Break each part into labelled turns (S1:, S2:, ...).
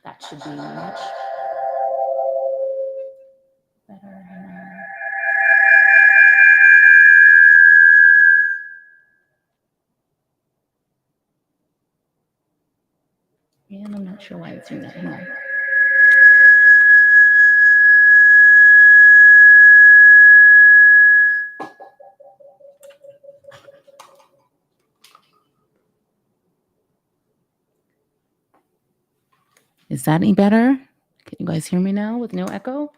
S1: That should be much better. And I'm not sure why it's doing that. Hang on. Is that any better? Can you guys hear me now with no echo?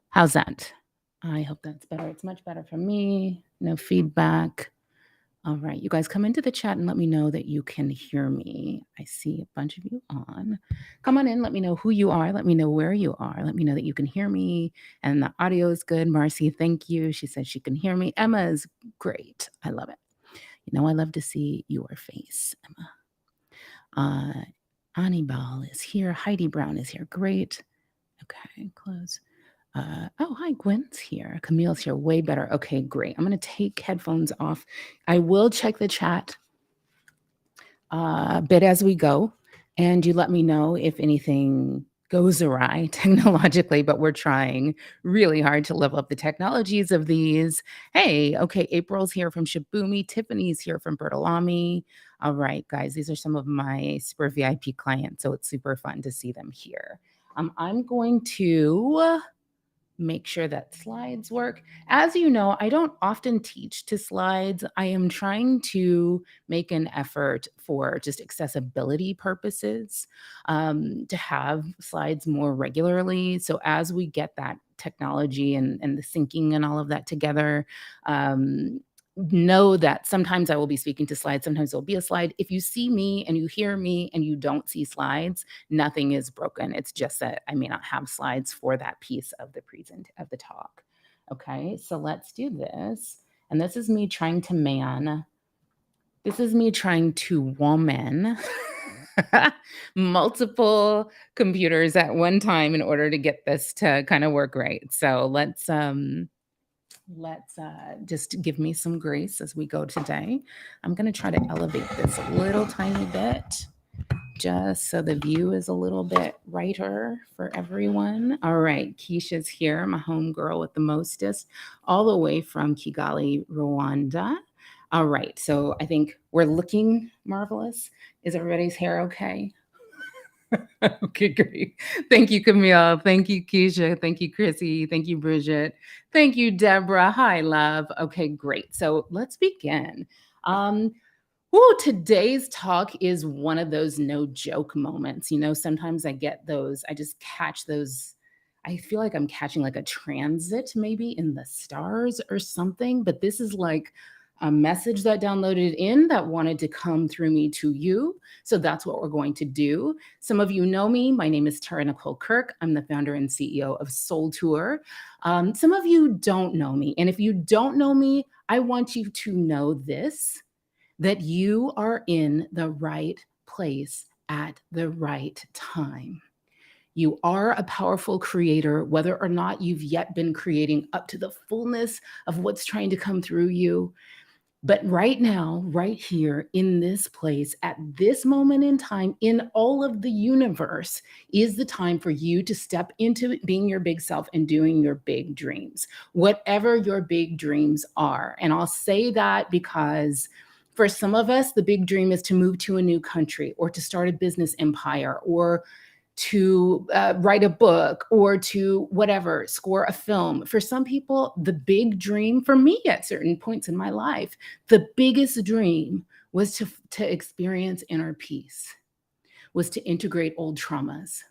S1: How's that? I hope that's better. It's much better for me. No feedback. All right. You guys come into the chat and let me know that you can hear me. I see a bunch of you on. Come on in. Let me know who you are. Let me know where you are. Let me know that you can hear me and the audio is good. Marcy, thank you. She said she can hear me. Emma is great. I love it. You know, I love to see your face, Emma. Anibal is here. Heidi Brown is here. Great. Okay, close. Oh, hi, Gwen's here. Camille's here. Way better. Okay, great. I'm going to take headphones off. I will check the chat a bit as we go, and you let me know if anything goes awry technologically, but we're trying really hard to level up the technologies of these. Hey, okay, April's here from Shibumi. Tiffany's here from Bertolami. All right, guys, these are some of my super VIP clients, so it's super fun to see them here. I'm going to make sure that slides work. As you know, I don't often teach to slides. I am trying to make an effort for just accessibility purposes to have slides more regularly. So as we get that technology and the syncing and all of that together, know that sometimes I will be speaking to slides, sometimes there'll be a slide. If you see me and you hear me and you don't see slides, nothing is broken. It's just that I may not have slides for that piece of the talk. Okay, so let's do this. And this is me trying to man. This is me trying to woman multiple computers at one time in order to get this to kind of work right. So let's just give me some grace as we go today. I'm going to try to elevate this a little tiny bit just so the view is a little bit brighter for everyone. All right, Keisha's here, my home girl with the mostest, all the way from Kigali, Rwanda. All right, so I think we're looking marvelous. Is everybody's hair okay? Okay, great. Thank you, Camille. Thank you, Keisha. Thank you, Chrissy. Thank you, Bridget. Thank you, Deborah. Hi, love. Okay, great. So let's begin. Today's talk is one of those no joke moments. You know, sometimes I get those, I just catch those. I feel like I'm catching like a transit maybe in the stars or something, but this is like a message that downloaded in that wanted to come through me to you. So that's what we're going to do. Some of you know me. My name is Tara-Nicholle Kirk. I'm the founder and CEO of Soul Tour. Some of you don't know me. And if you don't know me, I want you to know this, that you are in the right place at the right time. You are a powerful creator, whether or not you've yet been creating up to the fullness of what's trying to come through you. But right now, right here in this place, at this moment in time, in all of the universe, is the time for you to step into being your big self and doing your big dreams, whatever your big dreams are. And I'll say that because for some of us, the big dream is to move to a new country or to start a business empire or to write a book or to whatever, score a film. For some people, the big dream, for me at certain points in my life, the biggest dream was to experience inner peace, was to integrate old traumas,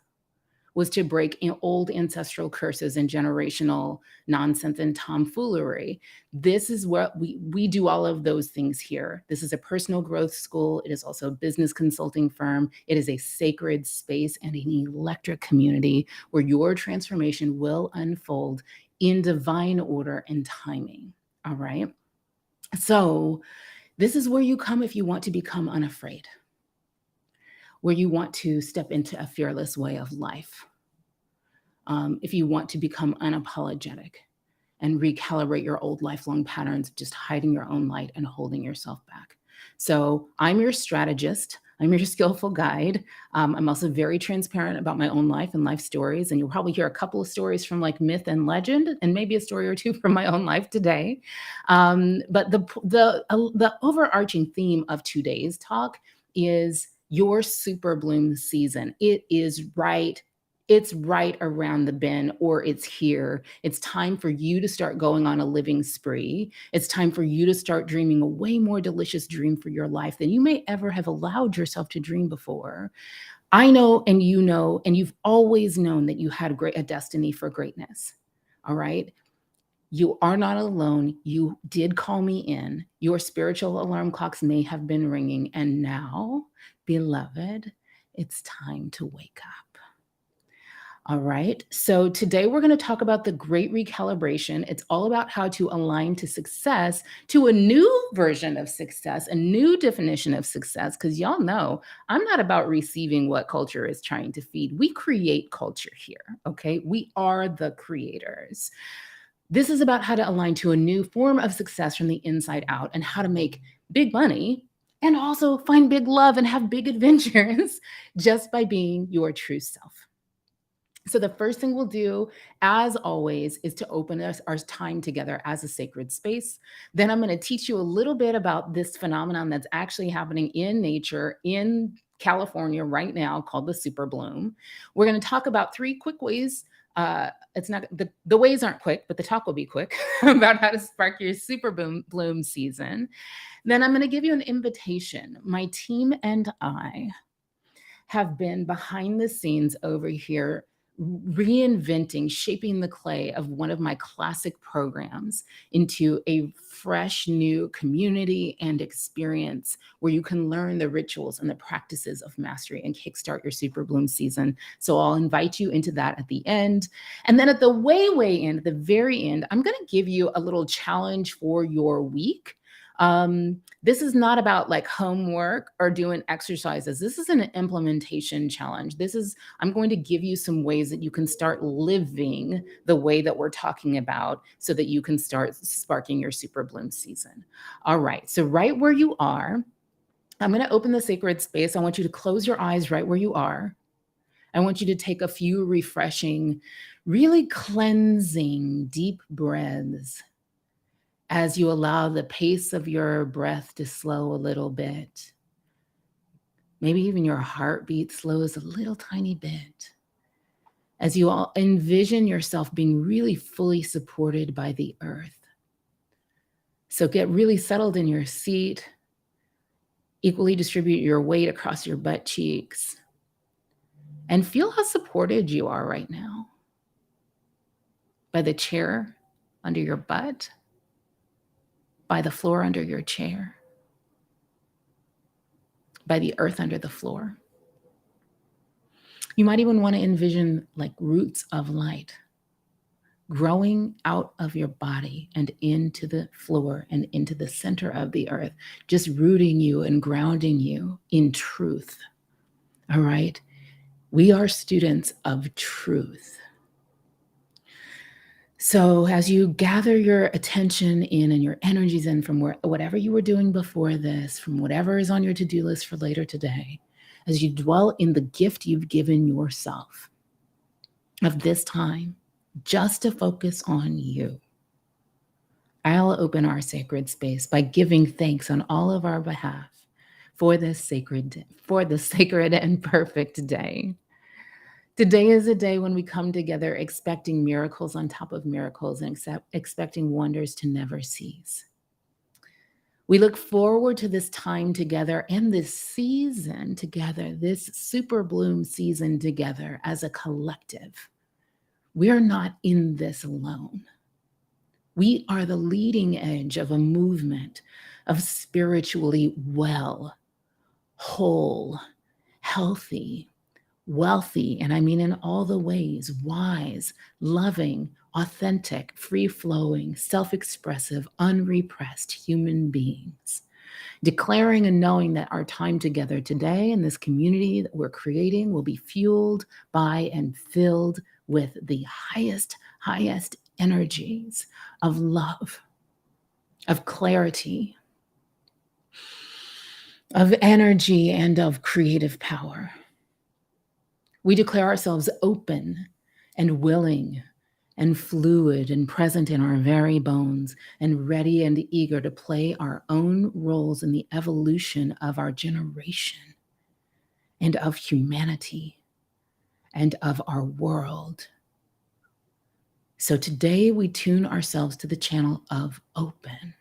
S1: was to break old ancestral curses and generational nonsense and tomfoolery. This is what we do all of those things here. This is a personal growth school. It is also a business consulting firm. It is a sacred space and an electric community where your transformation will unfold in divine order and timing. All right. So this is where you come if you want to become unafraid, where you want to step into a fearless way of life. If you want to become unapologetic and recalibrate your old lifelong patterns of just hiding your own light and holding yourself back. So I'm your strategist. I'm your skillful guide. I'm also very transparent about my own life and life stories. And you'll probably hear a couple of stories from like myth and legend, and maybe a story or two from my own life today. But the overarching theme of today's talk is your super bloom season. It's right around the bend, or it's here. It's time for you to start going on a living spree. It's time for you to start dreaming a way more delicious dream for your life than you may ever have allowed yourself to dream before. I know, and you've always known that you had a destiny for greatness. All right. You are not alone. You did call me in. Your spiritual alarm clocks may have been ringing. And now, beloved, it's time to wake up. All right. So today we're going to talk about the Great Recalibration. It's all about how to align to success, to a new version of success, a new definition of success. Because y'all know I'm not about receiving what culture is trying to feed. We create culture here. Okay. We are the creators. This is about how to align to a new form of success from the inside out, and how to make big money and also find big love and have big adventures just by being your true self. So the first thing we'll do, as always, is to open our time together as a sacred space. Then I'm going to teach you a little bit about this phenomenon that's actually happening in nature in California right now, called the super bloom. We're going to talk about 3 quick ways. It's not the ways aren't quick, but the talk will be quick about how to spark your super bloom season. Then I'm going to give you an invitation. My team and I have been behind the scenes over here reinventing, shaping the clay of one of my classic programs into a fresh new community and experience where you can learn the rituals and the practices of mastery and kickstart your super bloom season. So I'll invite you into that at the end. And then at the way end, at the very end, I'm going to give you a little challenge for your week. This is not about like homework or doing exercises. This is an implementation challenge. I'm going to give you some ways that you can start living the way that we're talking about so that you can start sparking your super bloom season. All right. So right where you are, I'm going to open the sacred space. I want you to close your eyes right where you are. I want you to take a few refreshing, really cleansing, deep breaths as you allow the pace of your breath to slow a little bit. Maybe even your heartbeat slows a little tiny bit. As you all envision yourself being really fully supported by the earth. So get really settled in your seat. Equally distribute your weight across your butt cheeks. And feel how supported you are right now. By the chair under your butt. By the floor under your chair. By the earth under the floor. You might even want to envision like roots of light growing out of your body and into the floor and into the center of the earth, just rooting you and grounding you in truth. All right? We are students of truth. So as you gather your attention in and your energies in from whatever you were doing before this, from whatever is on your to-do list for later today, as you dwell in the gift you've given yourself of this time, just to focus on you, I'll open our sacred space by giving thanks on all of our behalf for this sacred and perfect day. Today is a day when we come together expecting miracles on top of miracles and expecting wonders to never cease. We look forward to this time together and this season together, this super bloom season together as a collective. We're not in this alone. We are the leading edge of a movement of spiritually well, whole, healthy, wealthy, and I mean in all the ways, wise, loving, authentic, free-flowing, self-expressive, unrepressed human beings, declaring and knowing that our time together today in this community that we're creating will be fueled by and filled with the highest energies of love, of clarity, of energy and of creative power. We declare ourselves open and willing and fluid and present in our very bones and ready and eager to play our own roles in the evolution of our generation and of humanity and of our world. So today we tune ourselves to the channel of open.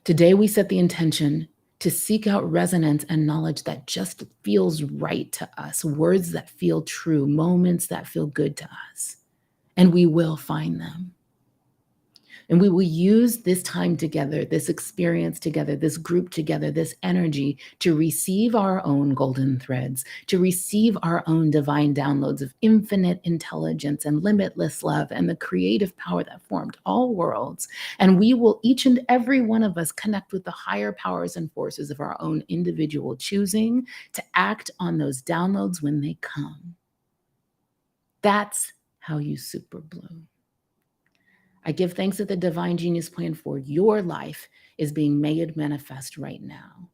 S1: Today we set the intention to seek out resonance and knowledge that just feels right to us, words that feel true, moments that feel good to us. And we will find them. And we will use this time together, this experience together, this group together, this energy to receive our own golden threads, to receive our own divine downloads of infinite intelligence and limitless love and the creative power that formed all worlds. And we will, each and every one of us, connect with the higher powers and forces of our own individual choosing to act on those downloads when they come. That's how you super bloom. I give thanks that the divine genius plan for your life is being made manifest right now.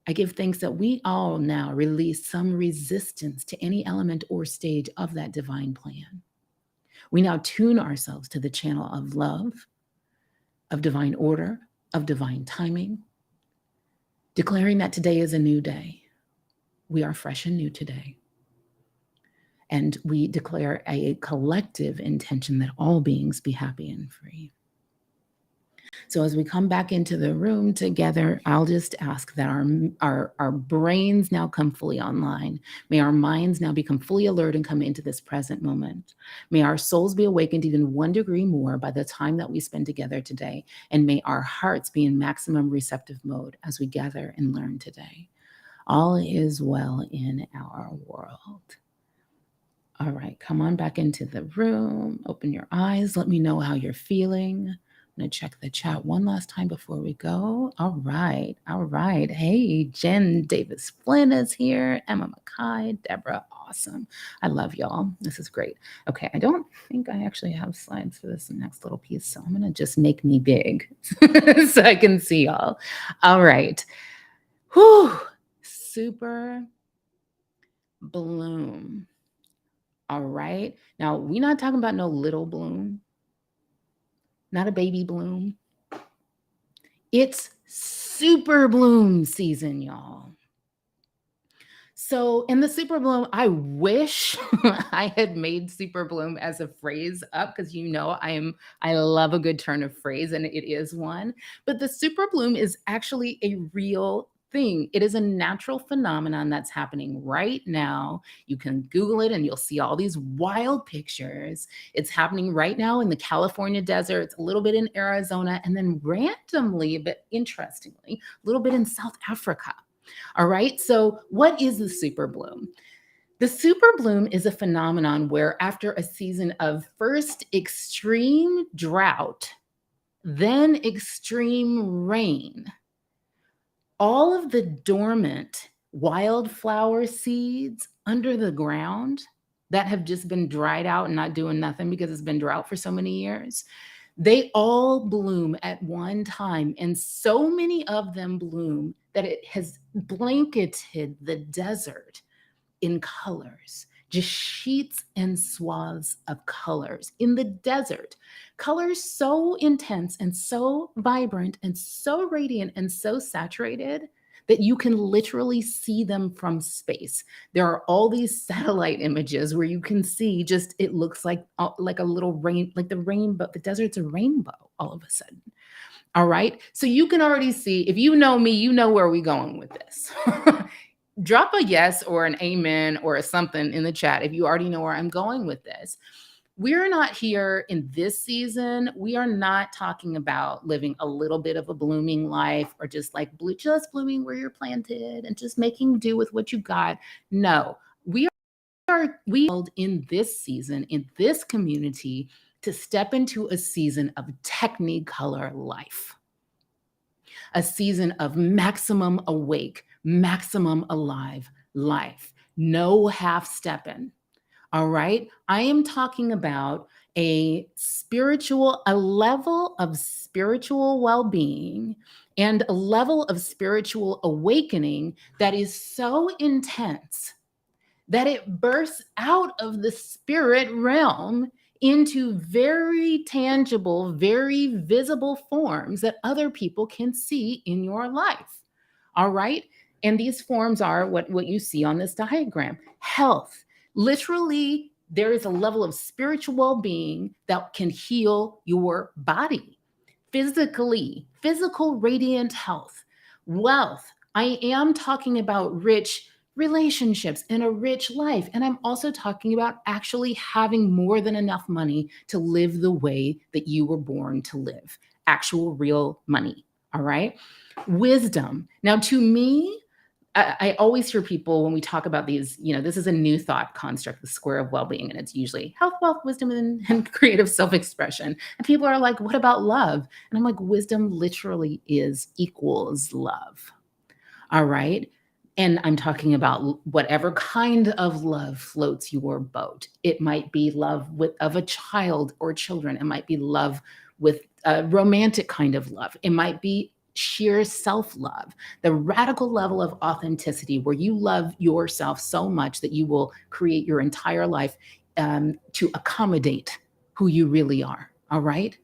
S1: I give thanks that we all now release some resistance to any element or stage of that divine plan. We now tune ourselves to the channel of love, of divine order, of divine timing, declaring that today is a new day. We are fresh and new today. And we declare a collective intention that all beings be happy and free. So as we come back into the room together, I'll just ask that our brains now come fully online. May our minds now become fully alert and come into this present moment. May our souls be awakened even 1 degree more by the time that we spend together today. And may our hearts be in maximum receptive mode as we gather and learn today. All is well in our world. All right, come on back into the room. Open your eyes. Let me know how you're feeling. I'm going to check the chat one last time before we go. All right. Hey, Jen Davis Flynn is here. Emma Mackay, Deborah, awesome. I love y'all. This is great. Okay, I don't think I actually have slides for this next little piece, so I'm going to just make me big so I can see y'all. All right. Whew. Super bloom. All right. Now, we're not talking about no little bloom, not a baby bloom. It's super bloom season, y'all. So in the super bloom, I wish I had made super bloom as a phrase up because I love a good turn of phrase and it is one. But the super bloom is actually a real thing. It is a natural phenomenon that's happening right now. You can Google it and you'll see all these wild pictures. It's happening right now in the California desert, a little bit in Arizona, and then randomly, but interestingly, a little bit in South Africa. All right. So, what is the super bloom? The super bloom is a phenomenon where, after a season of first extreme drought, then extreme rain, all of the dormant wildflower seeds under the ground that have just been dried out and not doing nothing because it's been drought for so many years, they all bloom at one time, and so many of them bloom that it has blanketed the desert in colors, just sheets and swaths of colors in the desert. Colors so intense and so vibrant and so radiant and so saturated that you can literally see them from space. There are all these satellite images where you can see just, it looks like a little rain, like the rainbow, the desert's a rainbow all of a sudden. All right. So you can already see, if you know me, you know where we're going with this. Drop a yes or an amen or a something in the chat if you already know where I'm going with this. We're not here in this season. We are not talking about living a little bit of a blooming life or just like just blooming where you're planted and just making do with what you got. No, we are in this season, in this community, to step into a season of technicolor life, a season of maximum awake, maximum alive life. No half stepping. All right. I am talking about a level of spiritual well being and a level of spiritual awakening that is so intense that it bursts out of the spirit realm into very tangible, very visible forms that other people can see in your life. All right. And these forms are what you see on this diagram: health. Literally, there is a level of spiritual well being that can heal your body physically, physical radiant health, wealth. I am talking about rich relationships and a rich life. And I'm also talking about actually having more than enough money to live the way that you were born to live. Actual real money. All right. Wisdom. Now, to me, I always hear people when we talk about these, this is a new thought construct, the square of well-being, and it's usually health, wealth, wisdom, and creative self-expression. And people are like, what about love? And I'm like, wisdom literally is equals love. All right. And I'm talking about whatever kind of love floats your boat. It might be love of a child or children. It might be love with a romantic kind of love. It might be sheer self love, the radical level of authenticity where you love yourself so much that you will create your entire life to accommodate who you really are. All right.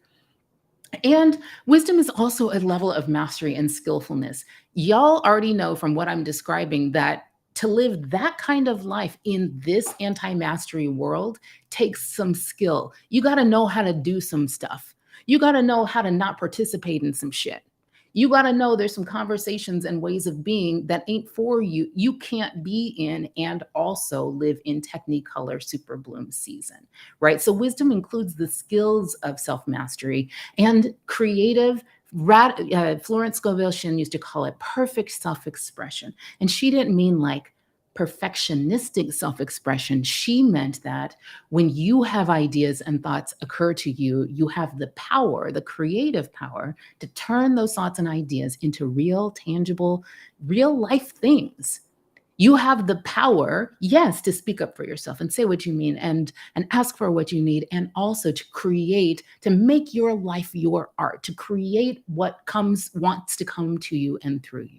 S1: And wisdom is also a level of mastery and skillfulness. Y'all already know from what I'm describing that to live that kind of life in this anti mastery world takes some skill. You got to know how to do some stuff. You got to know how to not participate in some shit. You got to know there's some conversations and ways of being that ain't for you. You can't be in and also live in Technicolor Super Bloom season, right? So wisdom includes the skills of self mastery and creative. Florence Scovel Shinn used to call it perfect self expression. And she didn't mean like perfectionistic self expression. She meant that when you have ideas and thoughts occur to you, you have the power, the creative power to turn those thoughts and ideas into real, tangible, real life things. You have the power, yes, to speak up for yourself and say what you mean and ask for what you need, and also to create, to make your life your art, to create what wants to come to you and through you.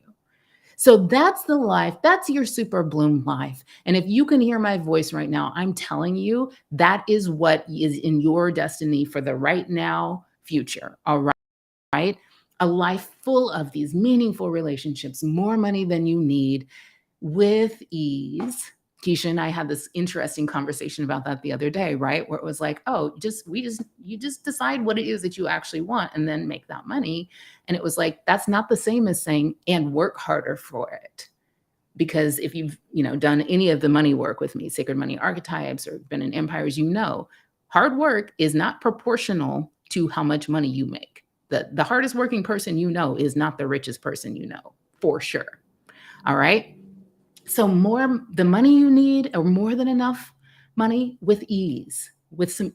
S1: So that's the life, that's your super bloom life. And if you can hear my voice right now, I'm telling you that is what is in your destiny for the right now future. All right. A life full of these meaningful relationships, more money than you need, with ease. Keisha and I had this interesting conversation about that the other day, right? Where it was like, oh, you just decide what it is that you actually want and then make that money. And it was like, that's not the same as saying, and work harder for it. Because if you've, done any of the money work with me, sacred money archetypes, or been in empires, hard work is not proportional to how much money you make. The hardest working person is not the richest person for sure. All right. So the money you need, or more than enough money, with some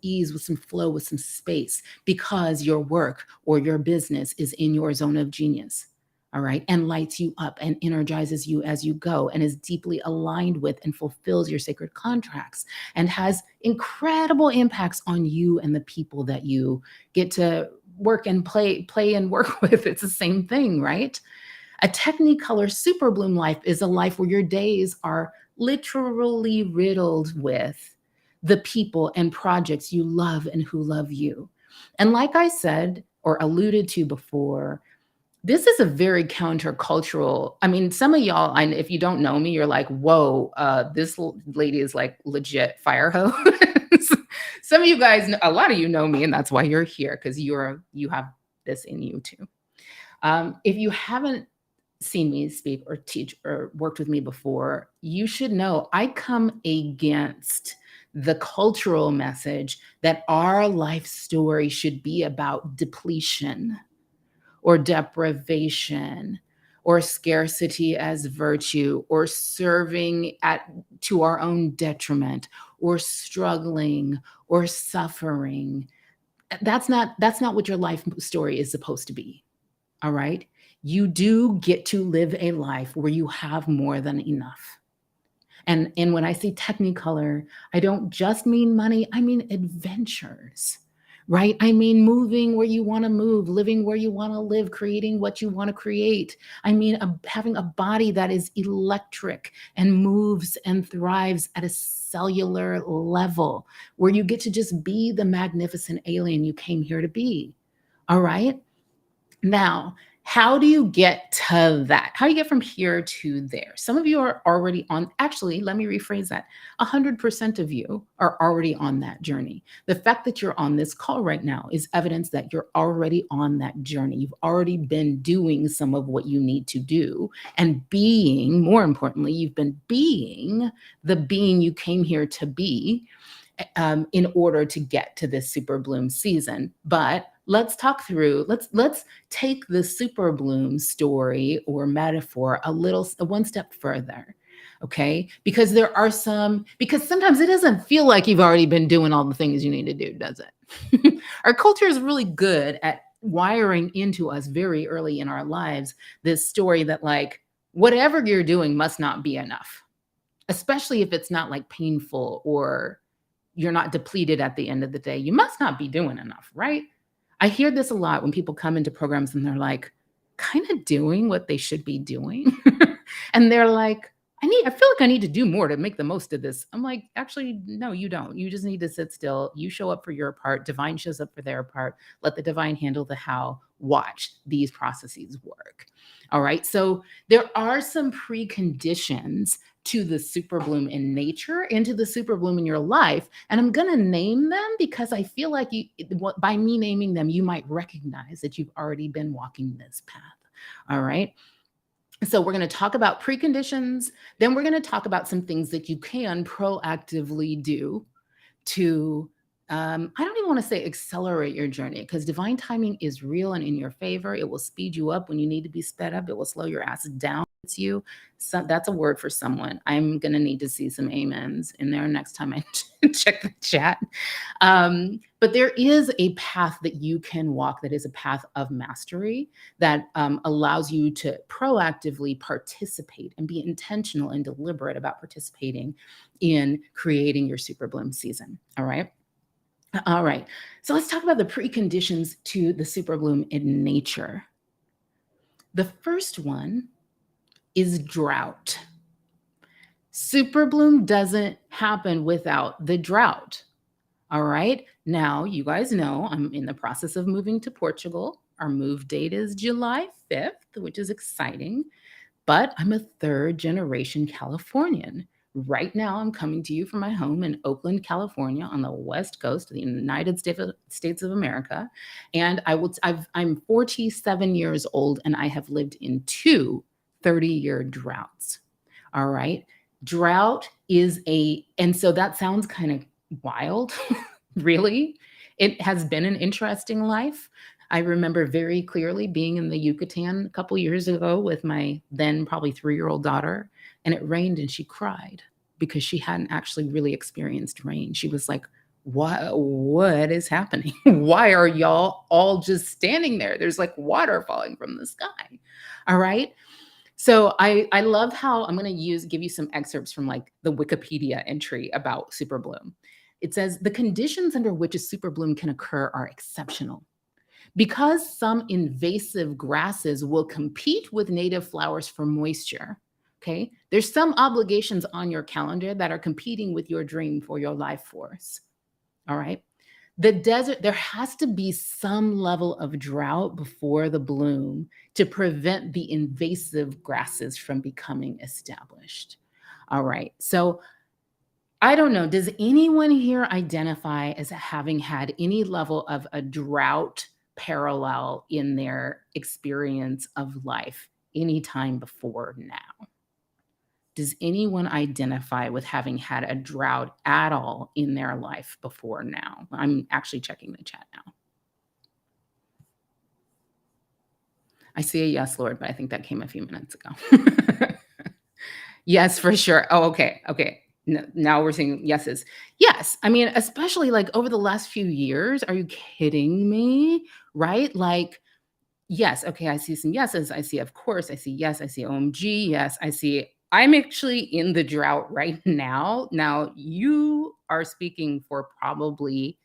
S1: flow, with some space, because your work or your business is in your zone of genius. All right. And lights you up and energizes you as you go, and is deeply aligned with and fulfills your sacred contracts, and has incredible impacts on you and the people that you get to work and play and work with. It's the same thing, right? A Technicolor Super Bloom life is a life where your days are literally riddled with the people and projects you love and who love you. And like I said or alluded to before, this is a very countercultural. I mean, some of y'all, if you don't know me, you're like, whoa, this lady is like legit fire hose. Some of you guys, a lot of you know me, and that's why you're here, because you have this in you too. If you haven't seen me speak or teach or worked with me before, you should know I come against the cultural message that our life story should be about depletion or deprivation or scarcity as virtue, or serving to our own detriment, or struggling or suffering. That's not what your life story is supposed to be. All right. You do get to live a life where you have more than enough. And when I say technicolor, I don't just mean money, I mean adventures. Right? I mean, moving where you want to move, living where you want to live, creating what you want to create. I mean, having a body that is electric and moves and thrives at a cellular level where you get to just be the magnificent alien you came here to be. All right. Now, how do you get to that? How do you get from here to there? Some of you are already on, actually, let me rephrase that. 100% of you are already on that journey. The fact that you're on this call right now is evidence that you're already on that journey. You've already been doing some of what you need to do and being, more importantly, you've been being the being you came here to be in order to get to this super bloom season. But let's talk through, let's take the super bloom story or metaphor one step further. Okay. Because because sometimes it doesn't feel like you've already been doing all the things you need to do, does it? Our culture is really good at wiring into us very early in our lives this story that, like, whatever you're doing must not be enough, especially if it's not like painful or you're not depleted at the end of the day. You must not be doing enough, right? I hear this a lot when people come into programs and they're like, kind of doing what they should be doing. And they're like, I feel like I need to do more to make the most of this. I'm like, actually, no, you don't. You just need to sit still. You show up for your part. Divine shows up for their part. Let the divine handle the how. Watch these processes work. All right. So there are some preconditions to the super bloom in nature and to the super bloom in your life. And I'm going to name them because I feel like by me naming them, you might recognize that you've already been walking this path. All right. So we're going to talk about preconditions. Then we're going to talk about some things that you can proactively do to, I don't even want to say accelerate your journey, because divine timing is real and in your favor. It will speed you up when you need to be sped up. It will slow your ass down. It's you. So that's a word for someone. I'm going to need to see some amens in there next time I check the chat. But there is a path that you can walk that is a path of mastery that allows you to proactively participate and be intentional and deliberate about participating in creating your super bloom season. All right. All right. So let's talk about the preconditions to the super bloom in nature. The first one is drought. Super bloom doesn't happen without the drought. All right. Now, you guys know I'm in the process of moving to Portugal. Our move date is July 5th, which is exciting, but I'm a third generation Californian. Right now, I'm coming to you from my home in Oakland, California, on the West Coast of the United States of America. And I'm 47 years old, and I have lived in two 30-year droughts. All right. Drought is and so that sounds kind of wild. Really. It has been an interesting life. I remember very clearly being in the Yucatan a couple years ago with my then probably 3-year-old daughter, and it rained and she cried because she hadn't actually really experienced rain. She was like, what is happening? Why are y'all all just standing there? There's like water falling from the sky. All right. So I love how I'm going to give you some excerpts from like the Wikipedia entry about super bloom. It says the conditions under which a super bloom can occur are exceptional. Because some invasive grasses will compete with native flowers for moisture, okay, there's some obligations on your calendar that are competing with your dream for your life force. All right. The desert, there has to be some level of drought before the bloom to prevent the invasive grasses from becoming established. All right. So I don't know. Does anyone here identify as having had any level of a drought parallel in their experience of life anytime before now? Does anyone identify with having had a drought at all in their life before now? I'm actually checking the chat now. I see a yes, Lord, but I think that came a few minutes ago. Yes, for sure. Oh, okay. Okay. Now we're seeing yeses. Yes. I mean, especially like over the last few years. Are you kidding me? Right? Like, yes. Okay. I see some yeses. I see, of course. I see yes. I see OMG. Yes. I see I'm actually in the drought right now. Now, you are speaking for probably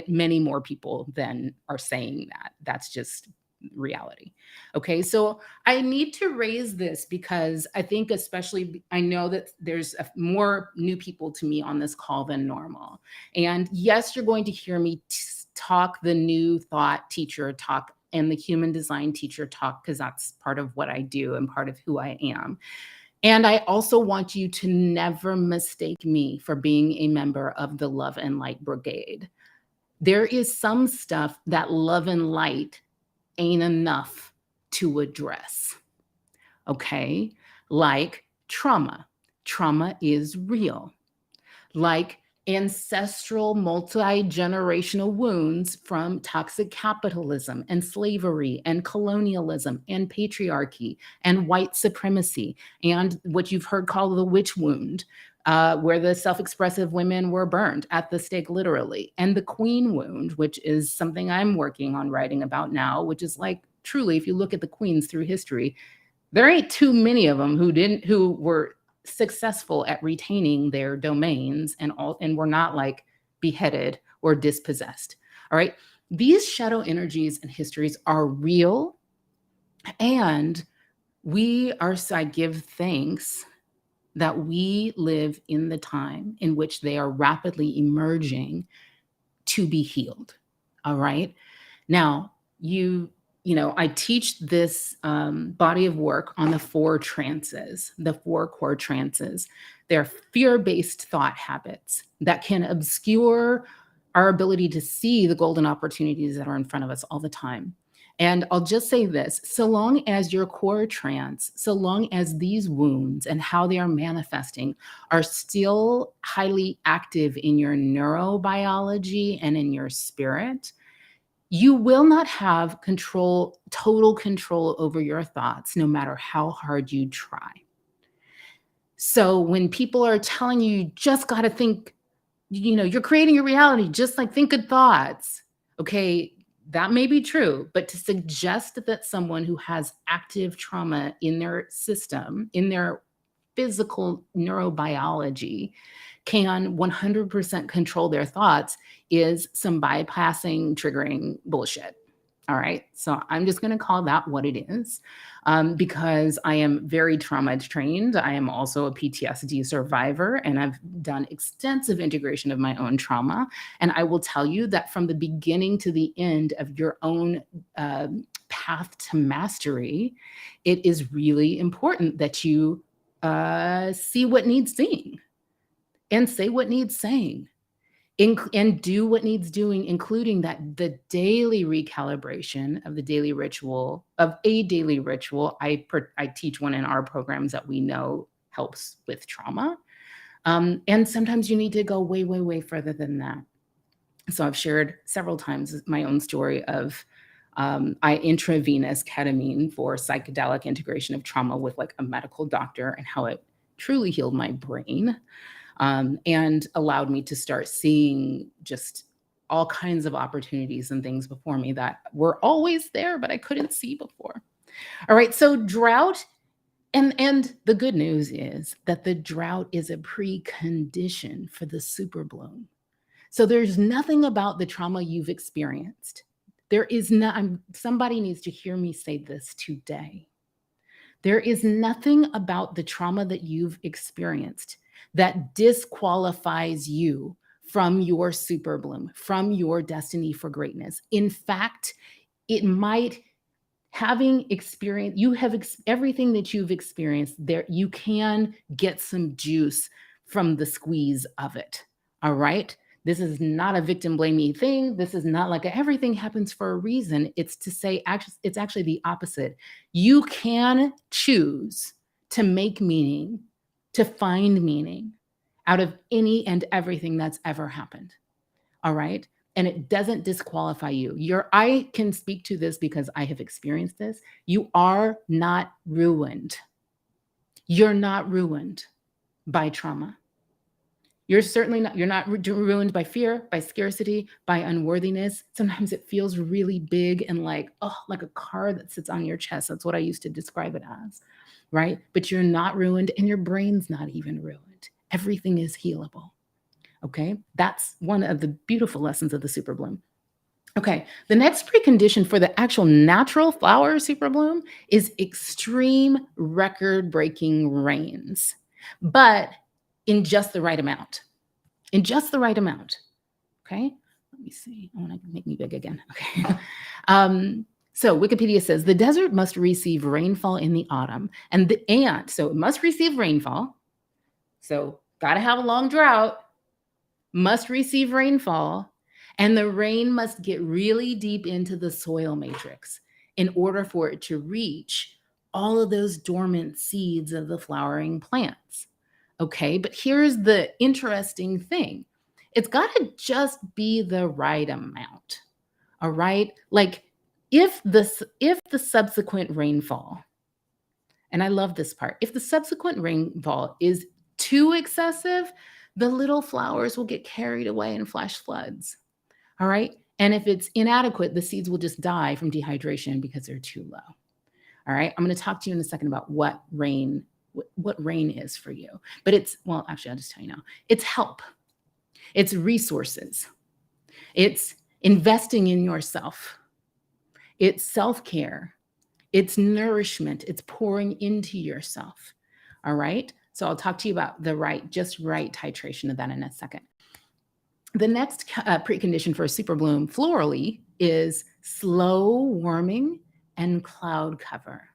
S1: many more people than are saying that. That's just reality. Okay, so I need to raise this because I think, especially, I know that there's more new people to me on this call than normal. And yes, you're going to hear me talk the new thought teacher talk and the human design teacher talk, because that's part of what I do and part of who I am. And I also want you to never mistake me for being a member of the Love and Light Brigade. There is some stuff that love and light ain't enough to address, okay? Like trauma. Trauma is real. Like ancestral multi-generational wounds from toxic capitalism and slavery and colonialism and patriarchy and white supremacy and what you've heard called the witch wound, where the self-expressive women were burned at the stake, literally, and the queen wound, which is something I'm working on writing about now, which is like, truly, if you look at the queens through history, there ain't too many of them who were successful at retaining their domains and were not like beheaded or dispossessed. All right. These shadow energies and histories are real, and I give thanks that we live in the time in which they are rapidly emerging to be healed. All right. Now, I teach this body of work on the four core trances. They're fear-based thought habits that can obscure our ability to see the golden opportunities that are in front of us all the time. And I'll just say this, so long as your core trance, so long as these wounds and how they are manifesting are still highly active in your neurobiology and in your spirit, you will not have total control over your thoughts, no matter how hard you try. So when people are telling you just got to think, you're creating your reality, just like think good thoughts. Okay, that may be true, but to suggest that someone who has active trauma in their system, in their physical neurobiology, can 100% control their thoughts is some bypassing, triggering bullshit. All right. So I'm just going to call that what it is, because I am very trauma trained. I am also a PTSD survivor, and I've done extensive integration of my own trauma. And I will tell you that from the beginning to the end of your own path to mastery, it is really important that you see what needs seeing and say what needs saying. And do what needs doing, including the daily recalibration of a daily ritual. I teach one in our programs that we know helps with trauma. And sometimes you need to go way, way, way further than that. So I've shared several times my own story of I intravenous ketamine for psychedelic integration of trauma with like a medical doctor, and how it truly healed my brain. And allowed me to start seeing just all kinds of opportunities and things before me that were always there, but I couldn't see before. All right, so drought, and the good news is that the drought is a precondition for the super bloom. So there's nothing about the trauma you've experienced. There is not, somebody needs to hear me say this today. There is nothing about the trauma that you've experienced that disqualifies you from your super bloom, from your destiny for greatness. In fact, it might, having experience, everything that you've experienced there, you can get some juice from the squeeze of it. All right. This is not a victim blaming thing. This is not like everything happens for a reason. It's to say, actually, it's actually the opposite. You can choose to make meaning, to find meaning out of any and everything that's ever happened. All right. And it doesn't disqualify you. I can speak to this because I have experienced this. You are not ruined. You're not ruined by trauma. You're not ruined by fear, by scarcity, by unworthiness. Sometimes it feels really big and like a car that sits on your chest. That's what I used to describe it as. right? But you're not ruined and your brain's not even ruined. Everything is healable. Okay, that's one of the beautiful lessons of the super bloom. Okay, the next precondition for the actual natural flower super bloom is extreme record breaking rains, but in just the right amount. In just the right amount. Okay, let me see. I want to make me big again. Okay. So Wikipedia says the desert must receive rainfall in the autumn, so it must receive rainfall. So got to have a long drought, must receive rainfall, and the rain must get really deep into the soil matrix in order for it to reach all of those dormant seeds of the flowering plants. Okay, but here's the interesting thing. It's got to just be the right amount. All right? Like if the subsequent rainfall, and I love this part, if the subsequent rainfall is too excessive, the little flowers will get carried away in flash floods. All right? And if it's inadequate, the seeds will just die from dehydration because they're too low. All right? I'm going to talk to you in a second about what rain is for you. But actually, I'll just tell you now. It's help. It's resources. It's investing in yourself. It's self-care. It's nourishment. It's pouring into yourself. All right? So I'll talk to you about the just right titration of that in a second. The next precondition for a super bloom florally is slow warming and cloud cover.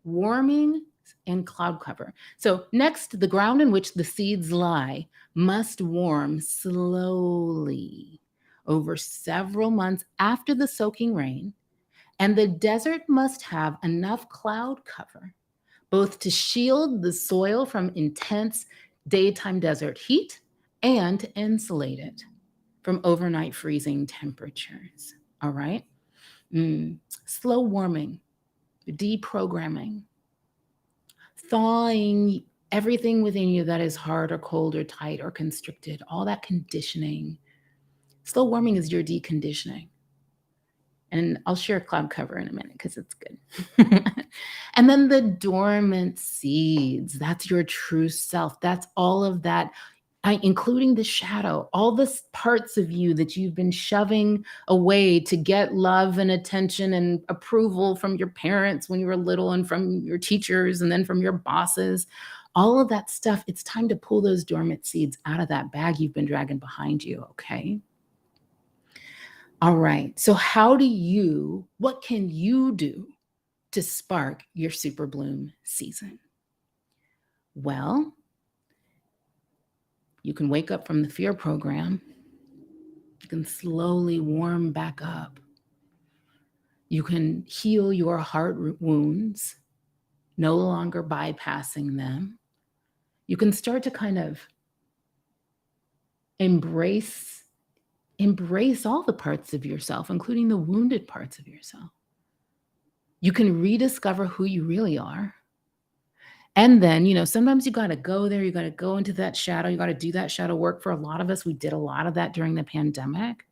S1: Warming and cloud cover. So next, the ground in which the seeds lie must warm slowly over several months after the soaking rain, and the desert must have enough cloud cover both to shield the soil from intense daytime desert heat and to insulate it from overnight freezing temperatures. All right? Slow warming, deprogramming, thawing everything within you that is hard or cold or tight or constricted, all that conditioning. Slow warming is your deconditioning. And I'll share cloud cover in a minute because it's good. And then the dormant seeds, that's your true self. That's all of that, including the shadow, all the parts of you that you've been shoving away to get love and attention and approval from your parents when you were little and from your teachers and then from your bosses. All of that stuff, it's time to pull those dormant seeds out of that bag you've been dragging behind you, okay? All right, so what can you do to spark your super bloom season? Well, you can wake up from the fear program. You can slowly warm back up. You can heal your heart wounds, no longer bypassing them. You can start to kind of embrace all the parts of yourself, including the wounded parts of yourself. You can rediscover who you really are. And then, sometimes you got to go there. You got to go into that shadow. You got to do that shadow work. For a lot of us, we did a lot of that during the pandemic.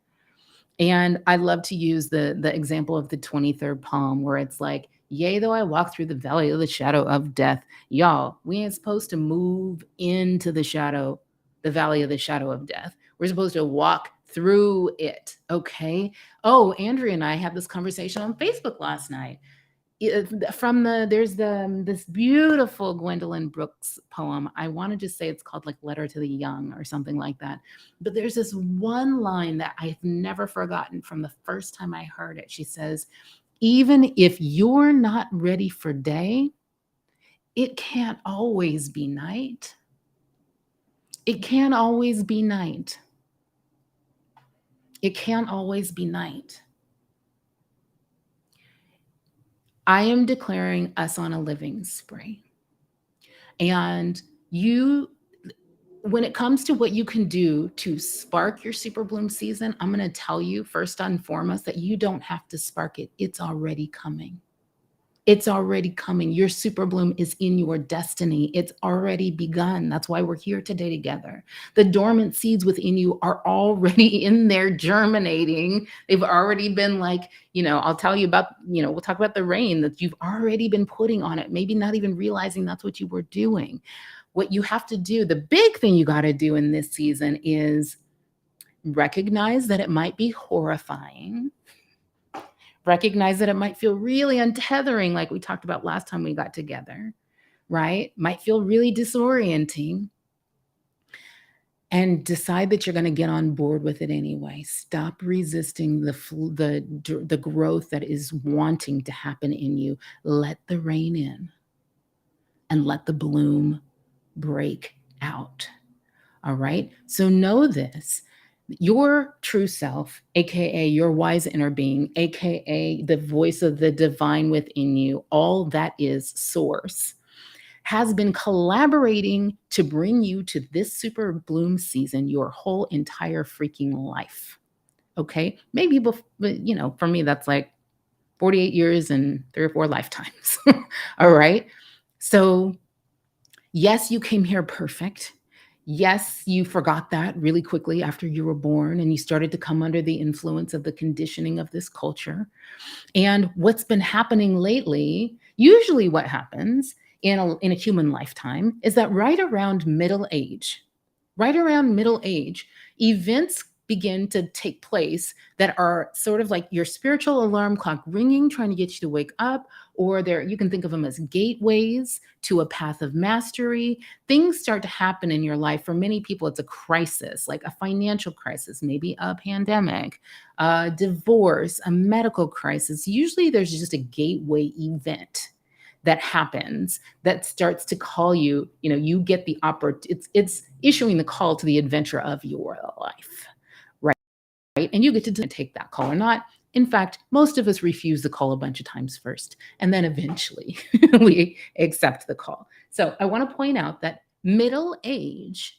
S1: And I love to use the example of the 23rd Psalm where it's like, yea, though I walk through the valley of the shadow of death. Y'all, we ain't supposed to move into the valley of the shadow of death. We're supposed to walk through it, okay? Oh, Andrea and I had this conversation on Facebook last night. There's this beautiful Gwendolyn Brooks poem. I want to just say it's called like Letter to the Young or something like that. But there's this one line that I've never forgotten from the first time I heard it. She says, even if you're not ready for day, it can't always be night. It can't always be night. It can't always be night. I am declaring us on a living spree. And when it comes to what you can do to spark your super bloom season, I'm going to tell you first and foremost that you don't have to spark it. It's already coming. It's already coming. Your super bloom is in your destiny. It's already begun. That's why we're here today together. The dormant seeds within you are already in there germinating. They've already been like, I'll tell you about, we'll talk about the rain that you've already been putting on it, maybe not even realizing that's what you were doing. What you have to do, the big thing you got to do in this season is recognize that it might be horrifying. Recognize that it might feel really untethering, like we talked about last time we got together, right? Might feel really disorienting. And decide that you're going to get on board with it anyway. Stop resisting the growth that is wanting to happen in you. Let the rain in and let the bloom break out. All right? So know this. Your true self, AKA your wise inner being, AKA the voice of the divine within you, all that is source, has been collaborating to bring you to this super bloom season your whole entire freaking life. Okay? Maybe, for me, that's like 48 years and 3 or 4 lifetimes. All right? So, yes, you came here perfect. Yes, you forgot that really quickly after you were born and you started to come under the influence of the conditioning of this culture. And what's been happening lately, usually what happens in a human lifetime is that right around middle age, events begin to take place that are sort of like your spiritual alarm clock ringing, trying to get you to wake up, or you can think of them as gateways to a path of mastery. Things start to happen in your life. For many people, it's a crisis, like a financial crisis, maybe a pandemic, a divorce, a medical crisis. Usually there's just a gateway event that happens that starts to call you, you get the it's issuing the call to the adventure of your life, right? And you get to take that call or not. In fact, most of us refuse the call a bunch of times first, and then eventually we accept the call. So I want to point out that middle age,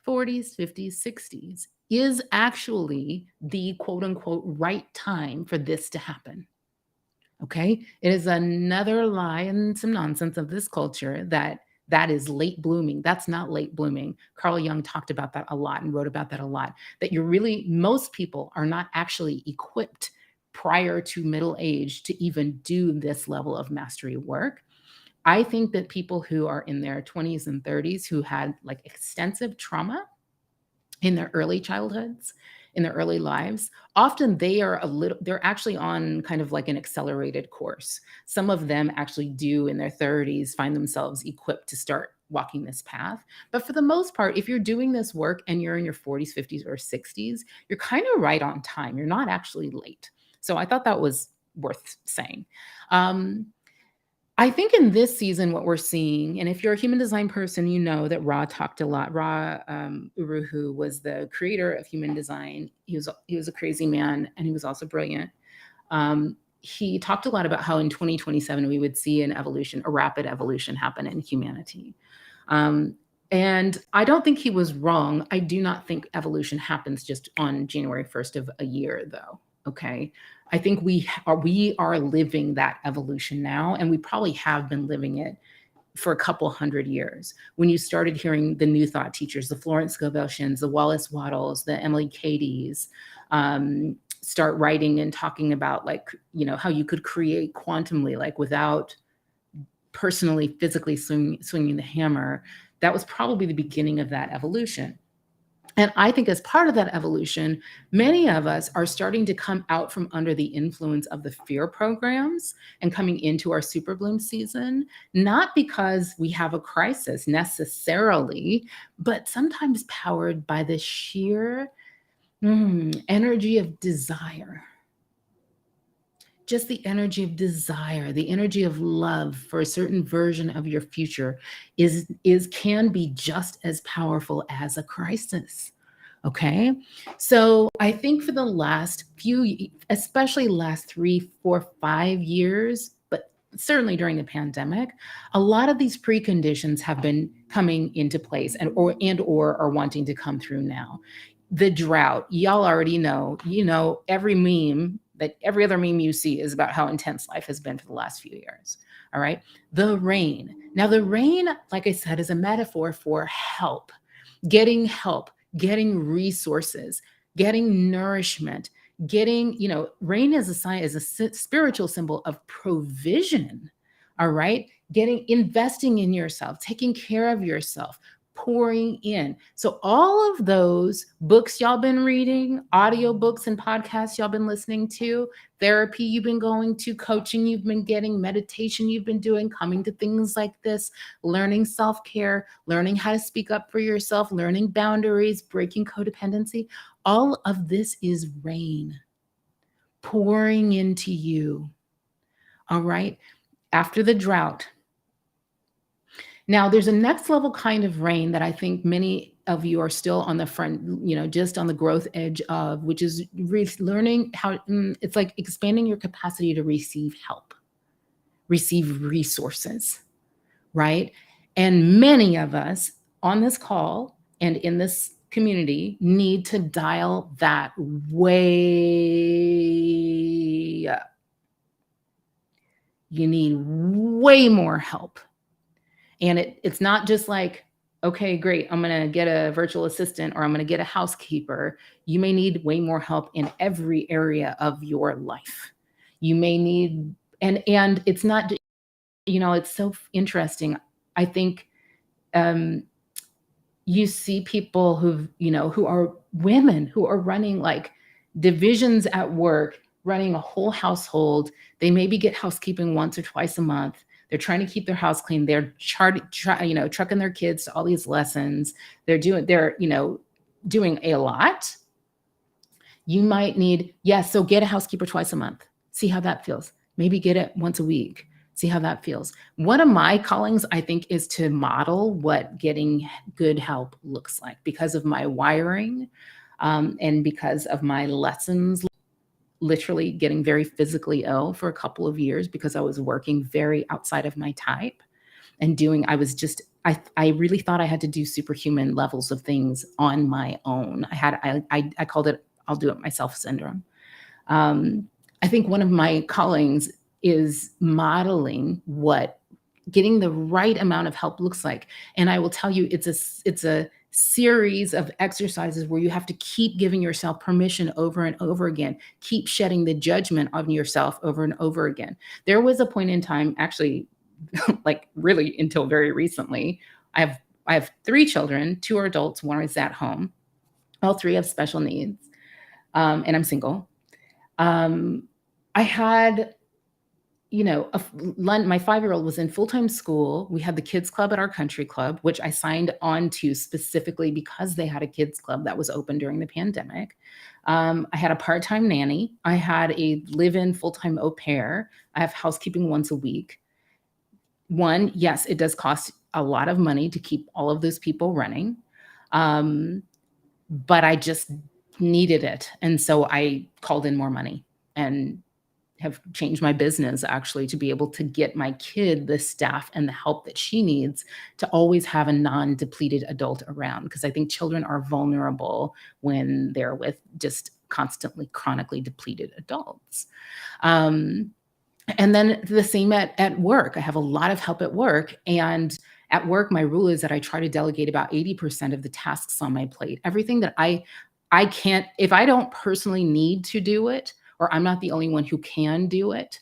S1: 40s, 50s, 60s, is actually the quote unquote right time for this to happen. Okay. It is another lie and some nonsense of this culture that is late blooming. That's not late blooming. Carl Jung talked about that a lot and wrote about that a lot, that most people are not actually equipped prior to middle age to even do this level of mastery work. I think that people who are in their 20s and 30s who had like extensive trauma in their early childhoods, in their early lives, often they're actually on kind of like an accelerated course. Some of them actually do in their 30s find themselves equipped to start walking this path. But for the most part, if you're doing this work and you're in your 40s, 50s, or 60s, you're kind of right on time. You're not actually late. So I thought that was worth saying. I think in this season, what we're seeing, and if you're a human design person, you know that Ra talked a lot. Ra Uruhu was the creator of human design. He was a crazy man, and he was also brilliant. He talked a lot about how in 2027 we would see a rapid evolution happen in humanity. And I don't think he was wrong. I do not think evolution happens just on January 1st of a year, though. Okay. I think we are living that evolution now, and we probably have been living it for a couple hundred years. When you started hearing the New Thought teachers, the Florence Scovel Shins, the Wallace Wattles, the Emily Cadys, start writing and talking about how you could create quantumly, like without personally, physically swinging the hammer, that was probably the beginning of that evolution. And I think as part of that evolution, many of us are starting to come out from under the influence of the fear programs and coming into our super bloom season, not because we have a crisis necessarily, but sometimes powered by the sheer energy of desire. Just the energy of desire, the energy of love for a certain version of your future can be just as powerful as a crisis. Okay. So I think for the last especially last 3, 4, 5 years, but certainly during the pandemic, a lot of these preconditions have been coming into place or are wanting to come through now. The drought, y'all already know, every meme that every other meme you see is about how intense life has been for the last few years. All right. The rain. Now, the rain, like I said, is a metaphor for help, getting resources, getting nourishment, getting, rain is a sign, is a spiritual symbol of provision. All right. Investing in yourself, taking care of yourself, pouring in. So all of those books y'all been reading, audio books and podcasts y'all been listening to, therapy you've been going to, coaching you've been getting, meditation you've been doing, coming to things like this, learning self-care, learning how to speak up for yourself, learning boundaries, breaking codependency. All of this is rain pouring into you. All right. After the drought. Now, there's a next level kind of rain that I think many of you are still on the front, just on the growth edge of, which is learning how it's like expanding your capacity to receive help, receive resources, right? And many of us on this call and in this community need to dial that way up. You need way more help. And it's not just like, okay, great, I'm going to get a virtual assistant or I'm going to get a housekeeper. You may need way more help in every area of your life. You may need, and it's not, it's so interesting. I think you see people who are women who are running like divisions at work, running a whole household. They maybe get housekeeping once or twice a month. They're trying to keep their house clean. They're trucking their kids to all these lessons. They're doing a lot. You might need, so get a housekeeper twice a month. See how that feels. Maybe get it once a week. See how that feels. One of my callings, I think, is to model what getting good help looks like because of my wiring and because of my lessons. Literally getting very physically ill for a couple of years because I was working very outside of my type and I really thought I had to do superhuman levels of things on my own. I called it, I'll do it myself syndrome. I think one of my callings is modeling what getting the right amount of help looks like. And I will tell you, it's a series of exercises where you have to keep giving yourself permission over and over again, keep shedding the judgment on yourself over and over again. There was a point in time, actually, like really until very recently, I have 3 children, 2 are adults, 1 is at home. All 3 have special needs, and I'm single. I had my 5-year-old was in full-time school. We had the kids club at our country club, which I signed on to specifically because they had a kids club that was open during the pandemic. I had a part-time nanny. I had a live-in full-time au pair. I have housekeeping once a week. Yes, it does cost a lot of money to keep all of those people running. But I just needed it. And so I called in more money and have changed my business actually to be able to get my kid the staff and the help that she needs to always have a non-depleted adult around. Because I think children are vulnerable when they're with just constantly chronically depleted adults. And then the same at work. I have a lot of help at work. And at work, my rule is that I try to delegate about 80% of the tasks on my plate. Everything that I can't, if I don't personally need to do it, or I'm not the only one who can do it,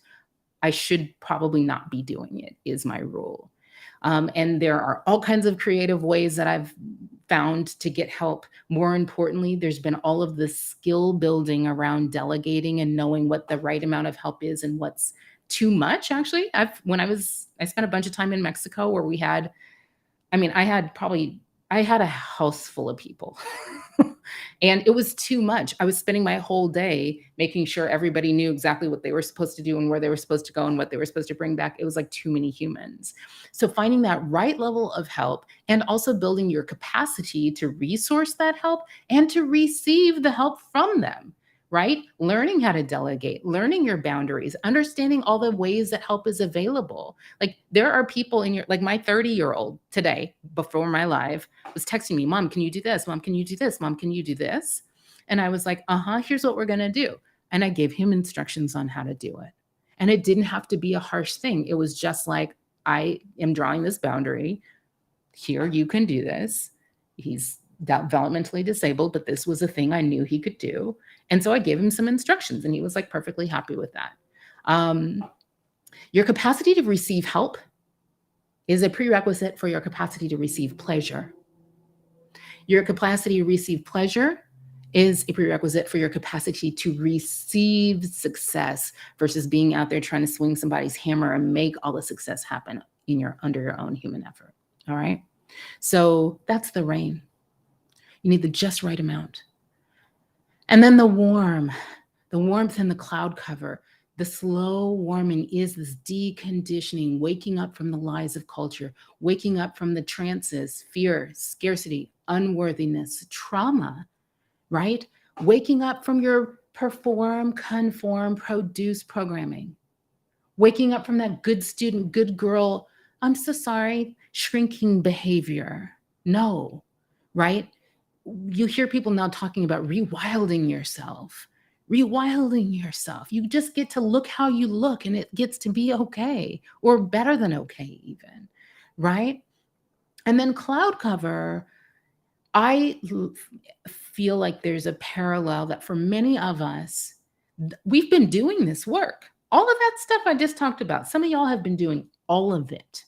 S1: I should probably not be doing it, is my rule. And there are all kinds of creative ways that I've found to get help. More importantly, there's been all of this skill building around delegating and knowing what the right amount of help is and what's too much. Actually, I spent a bunch of time in Mexico where I had a house full of people and it was too much. I was spending my whole day making sure everybody knew exactly what they were supposed to do and where they were supposed to go and what they were supposed to bring back. It was like too many humans. So finding that right level of help and also building your capacity to resource that help and to receive the help from them. Right? Learning how to delegate, learning your boundaries, understanding all the ways that help is available. Like there are people like my 30-year-old today, before my live, was texting me, Mom, can you do this? Mom, can you do this? Mom, can you do this? And I was like, here's what we're going to do. And I gave him instructions on how to do it. And it didn't have to be a harsh thing. It was just like, I am drawing this boundary. Here, you can do this. He's developmentally disabled, but this was a thing I knew he could do. And so I gave him some instructions, and he was like perfectly happy with that. Your capacity to receive help is a prerequisite for your capacity to receive pleasure. Your capacity to receive pleasure is a prerequisite for your capacity to receive success versus being out there trying to swing somebody's hammer and make all the success happen under your own human effort. All right. So that's the rain. You need the just right amount. And then the warmth in the cloud cover. The slow warming is this deconditioning, waking up from the lies of culture, waking up from the trances, fear, scarcity, unworthiness, trauma, right? Waking up from your perform, conform, produce programming. Waking up from that good student, good girl, I'm so sorry, shrinking behavior. No, right? You hear people now talking about rewilding yourself. Rewilding yourself. You just get to look how you look, and it gets to be okay, or better than okay even, right? And then cloud cover, I feel like there's a parallel that for many of us, we've been doing this work. All of that stuff I just talked about, some of y'all have been doing all of it,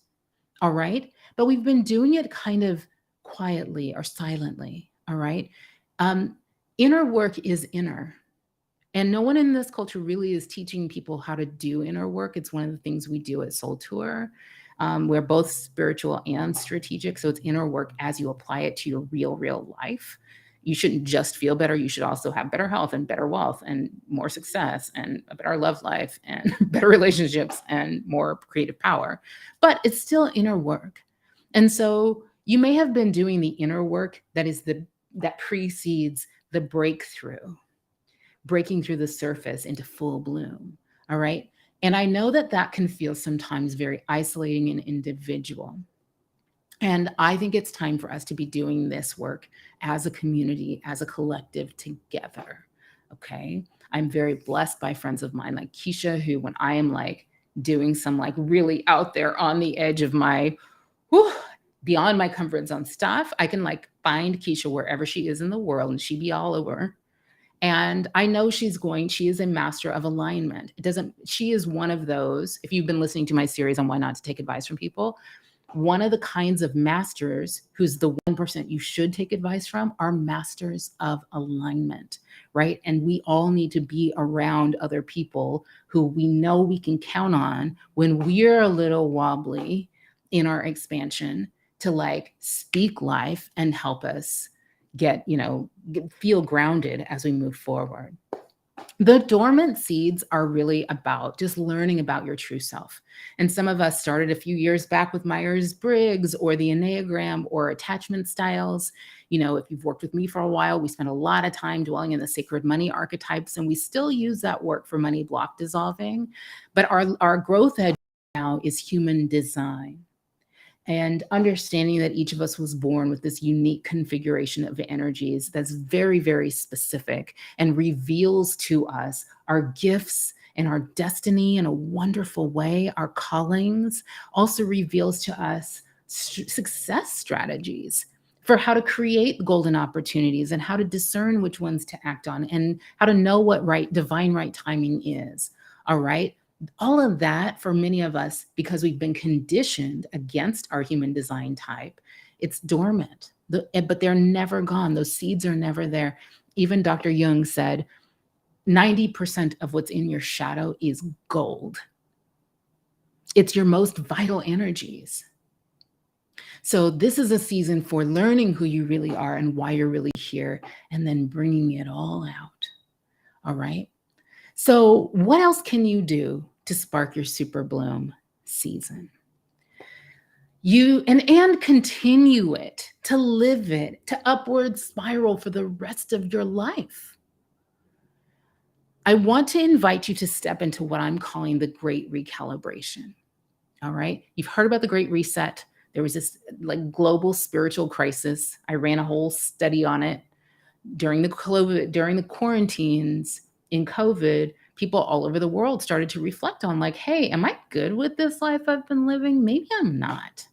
S1: all right? But we've been doing it kind of quietly or silently, all right? Inner work is inner. And no one in this culture really is teaching people how to do inner work. It's one of the things we do at Soul Tour. We're both spiritual and strategic. So it's inner work as you apply it to your real life. You shouldn't just feel better. You should also have better health and better wealth and more success and a better love life and better relationships and more creative power. But it's still inner work. And so you may have been doing the inner work that precedes the breakthrough, breaking through the surface into full bloom. All right. And I know that can feel sometimes very isolating and individual. And I think it's time for us to be doing this work as a community, as a collective together. Okay. I'm very blessed by friends of mine like Keisha, who, when I am like doing some like really out there on the edge of my, beyond my comfort zone stuff, I can like find Keisha wherever she is in the world, and she be all over. And I know she is a master of alignment. She is one of those, if you've been listening to my series on why not to take advice from people, one of the kinds of masters who's the 1% you should take advice from are masters of alignment, right? And we all need to be around other people who we know we can count on when we're a little wobbly in our expansion to like speak life and help us feel grounded as we move forward. The dormant seeds are really about just learning about your true self. And some of us started a few years back with Myers-Briggs or the Enneagram or attachment styles. If you've worked with me for a while, we spent a lot of time dwelling in the sacred money archetypes, and we still use that work for money block dissolving. But our growth edge now is human design. And understanding that each of us was born with this unique configuration of energies that's very, very specific and reveals to us our gifts and our destiny in a wonderful way. Our callings also reveals to us success strategies for how to create golden opportunities and how to discern which ones to act on and how to know what divine right timing is. All right. All of that for many of us, because we've been conditioned against our human design type, it's dormant, but they're never gone. Those seeds are never there. Even Dr. Jung said 90% of what's in your shadow is gold. It's your most vital energies. So this is a season for learning who you really are and why you're really here, and then bringing it all out. All right. So what else can you do to spark your super bloom season? And continue it, to live it, to upward spiral for the rest of your life. I want to invite you to step into what I'm calling the Great Recalibration. All right. You've heard about the Great Reset. There was this like global spiritual crisis. I ran a whole study on it during the quarantines in COVID, people all over the world started to reflect on, like, hey, am I good with this life I've been living? Maybe I'm not.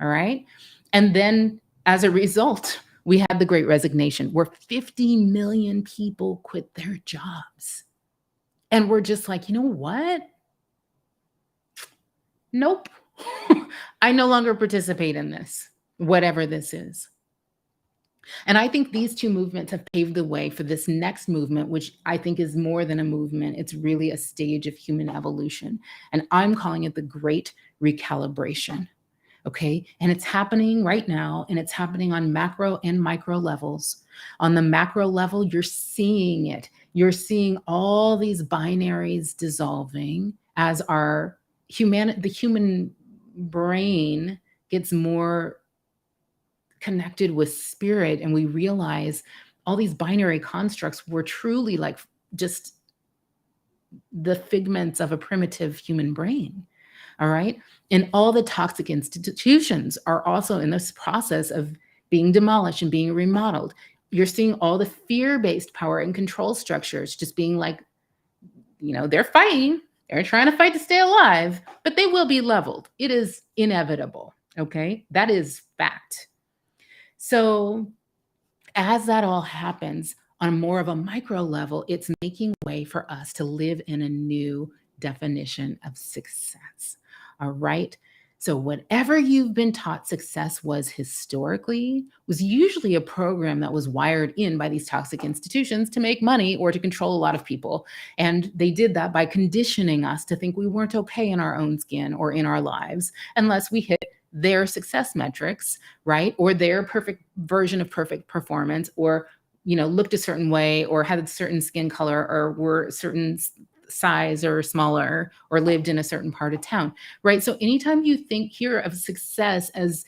S1: All right. And then as a result, we had the Great Resignation, where 50 million people quit their jobs. And we're just like, you know what? Nope. I no longer participate in this, whatever this is. And I think these two movements have paved the way for this next movement, which I think is more than a movement. It's really a stage of human evolution. And I'm calling it the Great Recalibration. Okay. And it's happening right now, and it's happening on macro and micro levels. On the macro level, you're seeing it. You're seeing all these binaries dissolving as the human brain gets more connected with spirit, and we realize all these binary constructs were truly like just the figments of a primitive human brain. All right. And all the toxic institutions are also in this process of being demolished and being remodeled. You're seeing all the fear-based power and control structures just being like, they're fighting. They're trying to fight to stay alive, but they will be leveled. It is inevitable. Okay. That is fact. So as that all happens on more of a micro level, it's making way for us to live in a new definition of success. All right. So whatever you've been taught success was historically was usually a program that was wired in by these toxic institutions to make money or to control a lot of people. And they did that by conditioning us to think we weren't okay in our own skin or in our lives unless we hit their success metrics, right? Or their perfect version of perfect performance, or, looked a certain way, or had a certain skin color, or were certain size or smaller, or lived in a certain part of town, right? So anytime you hear of success as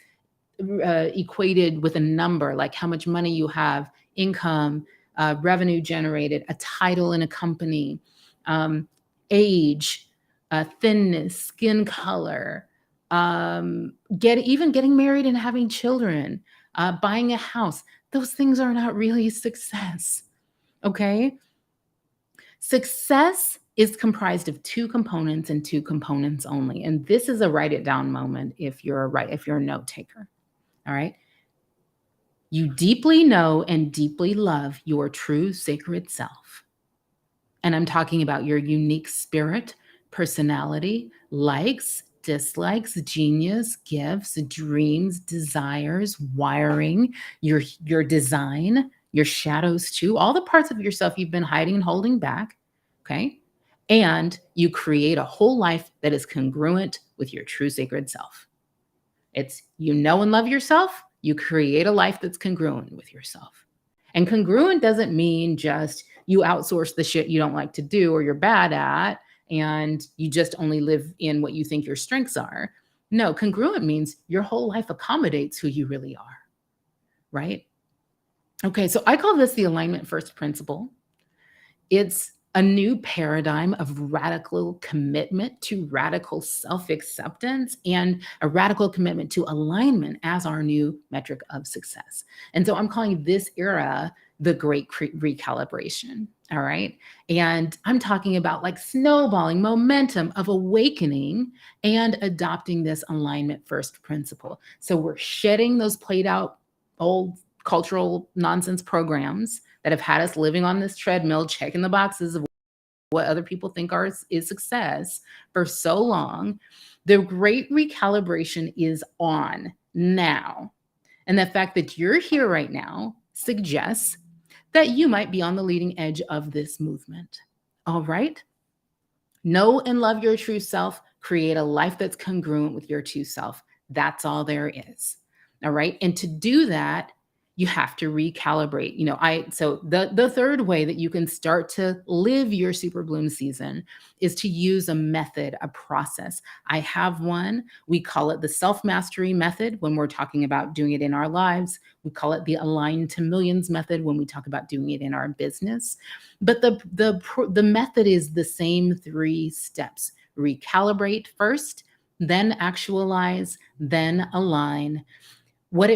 S1: equated with a number, like how much money you have, income, revenue generated, a title in a company, age, thinness, skin color, getting married and having children, buying a house, those things are not really success. Okay. Success is comprised of two components and two components only. And this is a write it down moment if you're a note taker. All right. You deeply know and deeply love your true sacred self. And I'm talking about your unique spirit, personality, likes, dislikes, genius, gifts, dreams, desires, wiring, your design, your shadows too, all the parts of yourself you've been hiding and holding back. Okay. And you create a whole life that is congruent with your true sacred self. It's and love yourself. You create a life that's congruent with yourself. And congruent doesn't mean just you outsource the shit you don't like to do or you're bad at, and you just only live in what you think your strengths are. No, congruent means your whole life accommodates who you really are, right? Okay, so I call this the alignment first principle. It's a new paradigm of radical commitment to radical self-acceptance and a radical commitment to alignment as our new metric of success. And so I'm calling this era the Great Recalibration. All right. And I'm talking about like snowballing momentum of awakening and adopting this alignment first principle. So we're shedding those played out old cultural nonsense programs that have had us living on this treadmill, checking the boxes of what other people think is success for so long. The Great Recalibration is on now. And the fact that you're here right now suggests that you might be on the leading edge of this movement. All right. Know and love your true self. Create a life that's congruent with your true self. That's all there is. All right. And to do that, you have to recalibrate. So the third way that you can start to live your super bloom season is to use a method, a process. I have one. We call it the self-mastery method when we're talking about doing it in our lives. We call it the Align to Millions method when we talk about doing it in our business. But the method is the same 3 steps. Recalibrate first, then actualize, then align. What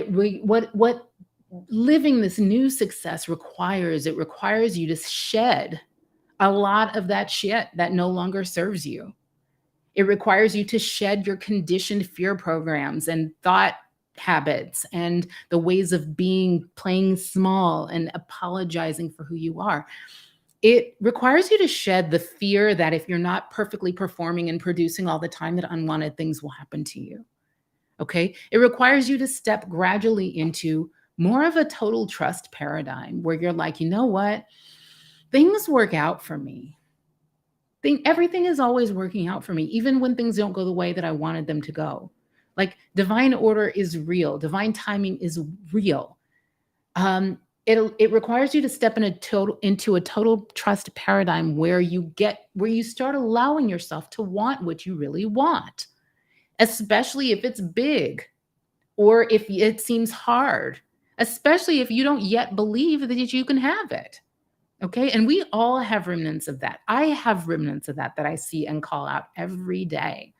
S1: living this new success requires you to shed a lot of that shit that no longer serves you. It requires you to shed your conditioned fear programs and thought habits and the ways of being, playing small and apologizing for who you are. It requires you to shed the fear that if you're not perfectly performing and producing all the time, that unwanted things will happen to you. Okay. It requires you to step gradually into more of a total trust paradigm where you're like, you know what? Things work out for me. Everything is always working out for me, even when things don't go the way that I wanted them to go. Like divine order is real, divine timing is real. It requires you to step into a total trust paradigm where you start allowing yourself to want what you really want, especially if it's big or if it seems hard, especially if you don't yet believe that you can have it. Okay. And we all have remnants of that. I have remnants of that I see and call out every day.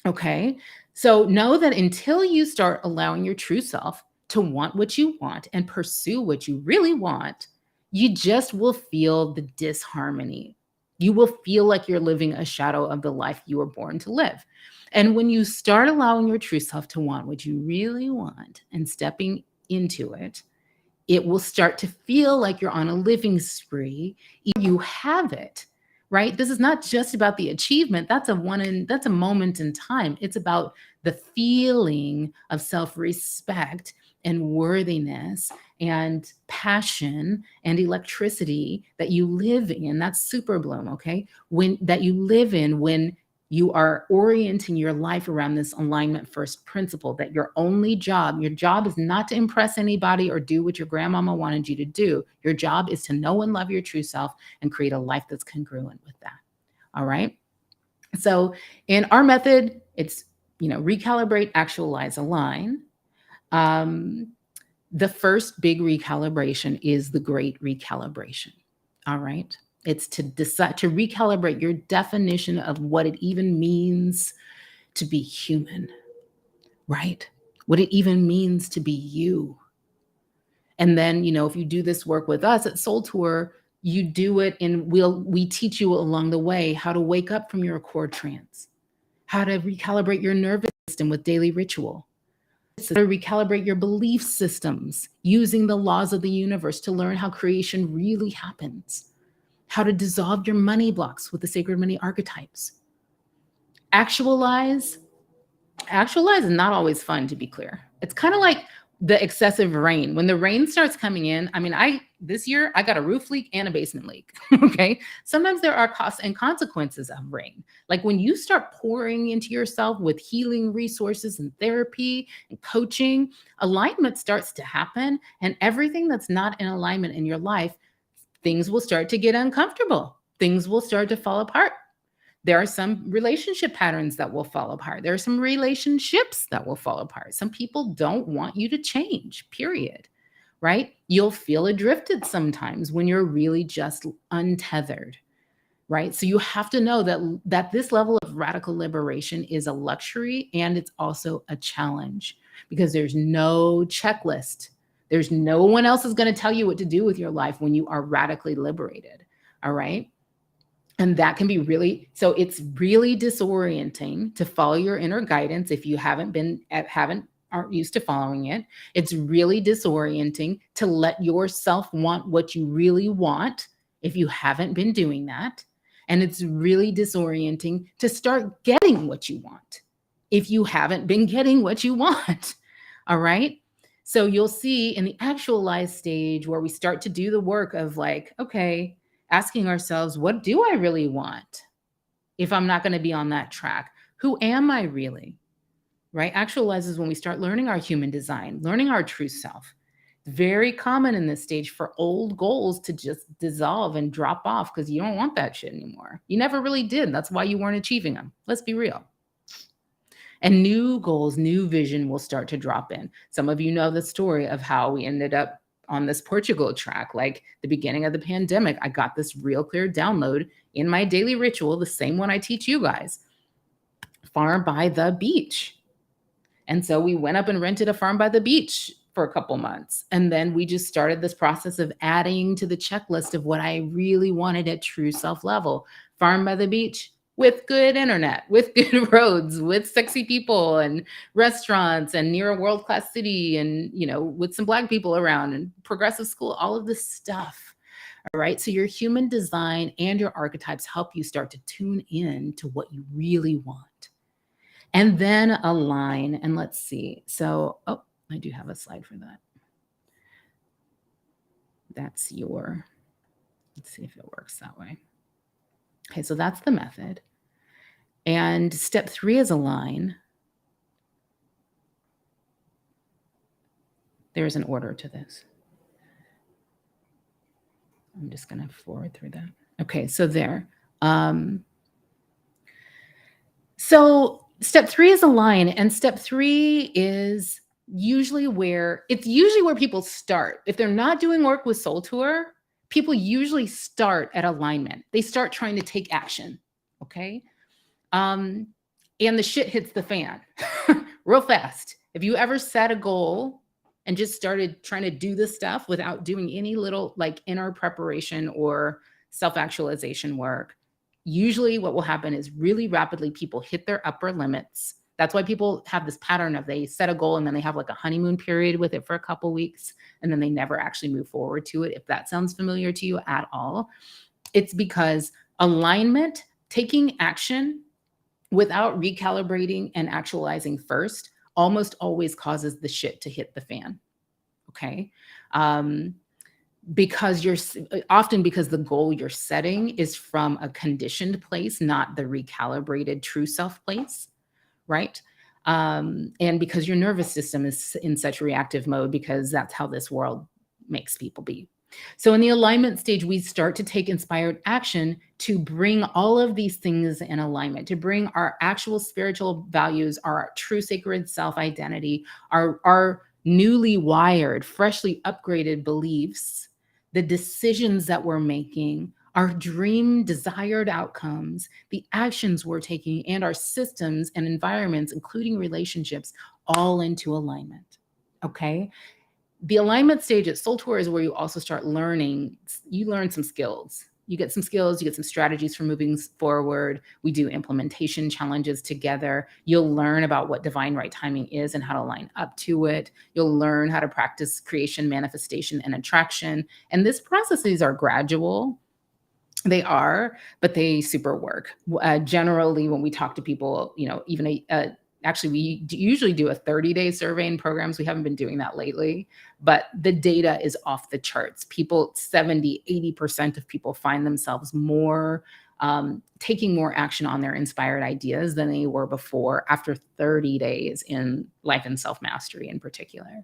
S1: Okay. So know that until you start allowing your true self to want what you want and pursue what you really want, you just will feel the disharmony. You will feel like you're living a shadow of the life you were born to live. And when you start allowing your true self to want what you really want and stepping into it, it will start to feel like you're on a living spree. You have it, right? This is not just about the achievement. That's a moment in time. It's about the feeling of self-respect and worthiness and passion and electricity that you live in. That's SUPERBLOOM, okay? That you live in when you are orienting your life around this alignment first principle, that your job is not to impress anybody or do what your grandmama wanted you to do. Your job is to know and love your true self and create a life that's congruent with that. All right. So in our method, it's, recalibrate, actualize, align. The first big recalibration is the Great Recalibration. All right. It's to decide to recalibrate your definition of what it even means to be human, right? What it even means to be you. And then, if you do this work with us at Soul Tour, you do it and we teach you along the way how to wake up from your core trance, how to recalibrate your nervous system with daily ritual, how to recalibrate your belief systems using the laws of the universe to learn how creation really happens, how to dissolve your money blocks with the sacred money archetypes. Actualize is not always fun, to be clear. It's kind of like the excessive rain. When the rain starts coming in, this year I got a roof leak and a basement leak. Okay. Sometimes there are costs and consequences of rain. Like when you start pouring into yourself with healing resources and therapy and coaching, alignment starts to happen, and everything that's not in alignment in your life, things will start to get uncomfortable. Things will start to fall apart. There are some relationship patterns that will fall apart. There are some relationships that will fall apart. Some people don't want you to change, period, right? You'll feel adrifted sometimes when you're really just untethered, right? So you have to know that this level of radical liberation is a luxury, and it's also a challenge because there's no checklist. There's no one else is going to tell you what to do with your life when you are radically liberated, all right? And that can be so it's really disorienting to follow your inner guidance if you aren't used to following it. It's really disorienting to let yourself want what you really want if you haven't been doing that. And it's really disorienting to start getting what you want if you haven't been getting what you want. All right. So you'll see in the actualized stage where we start to do the work of like, okay, asking ourselves, what do I really want if I'm not going to be on that track? Who am I really? Right? Actualizes when we start learning our human design, learning our true self. It's very common in this stage for old goals to just dissolve and drop off because you don't want that shit anymore. You never really did. That's why you weren't achieving them. Let's be real. And new goals, new vision will start to drop in. Some of you know the story of how we ended up on this Portugal track. Like the beginning of the pandemic, I got this real clear download in my daily ritual, the same one I teach you guys, farm by the beach. And so we went up and rented a farm by the beach for a couple months. And then we just started this process of adding to the checklist of what I really wanted at true self level. Farm by the beach with good internet, with good roads, with sexy people and restaurants and near a world-class city and, with some Black people around and progressive school, all of this stuff. All right. So your human design and your archetypes help you start to tune in to what you really want. And then align. And let's see. So, I do have a slide for that. Let's see if it works that way. Okay, so that's the method. And step 3 is align. There's an order to this. I'm just going to forward through that. Okay, so there. So step 3 is align, and step 3 is usually where people start. If they're not doing work with Soul Tour, people usually start at alignment. They start trying to take action. Okay. And the shit hits the fan real fast. If you ever set a goal and just started trying to do this stuff without doing any little like inner preparation or self-actualization work, usually what will happen is really rapidly people hit their upper limits. That's why people have this pattern of they set a goal and then they have like a honeymoon period with it for a couple weeks and then they never actually move forward to it. If that sounds familiar to you at all, it's because alignment, taking action without recalibrating and actualizing first, almost always causes the shit to hit the fan. Okay. Because because the goal you're setting is from a conditioned place, not the recalibrated true self place. Right. And because your nervous system is in such reactive mode, because that's how this world makes people be. So in the alignment stage, we start to take inspired action to bring all of these things in alignment, to bring our actual spiritual values, our true sacred self-identity, our newly wired, freshly upgraded beliefs, the decisions that we're making, our dream desired outcomes, the actions we're taking, and our systems and environments, including relationships, all into alignment. Okay. The alignment stage at Soul Tour is where you also start learning. You learn some skills. You get some skills, you get some strategies for moving forward. We do implementation challenges together. You'll learn about what divine right timing is and how to line up to it. You'll learn how to practice creation, manifestation, and attraction. And these processes are gradual. They are, but they super work. Generally, when we talk to people, even actually, we usually do a 30-day survey in programs. We haven't been doing that lately, but the data is off the charts. 80% of people find themselves taking more action on their inspired ideas than they were before after 30 days in life and self-mastery in particular.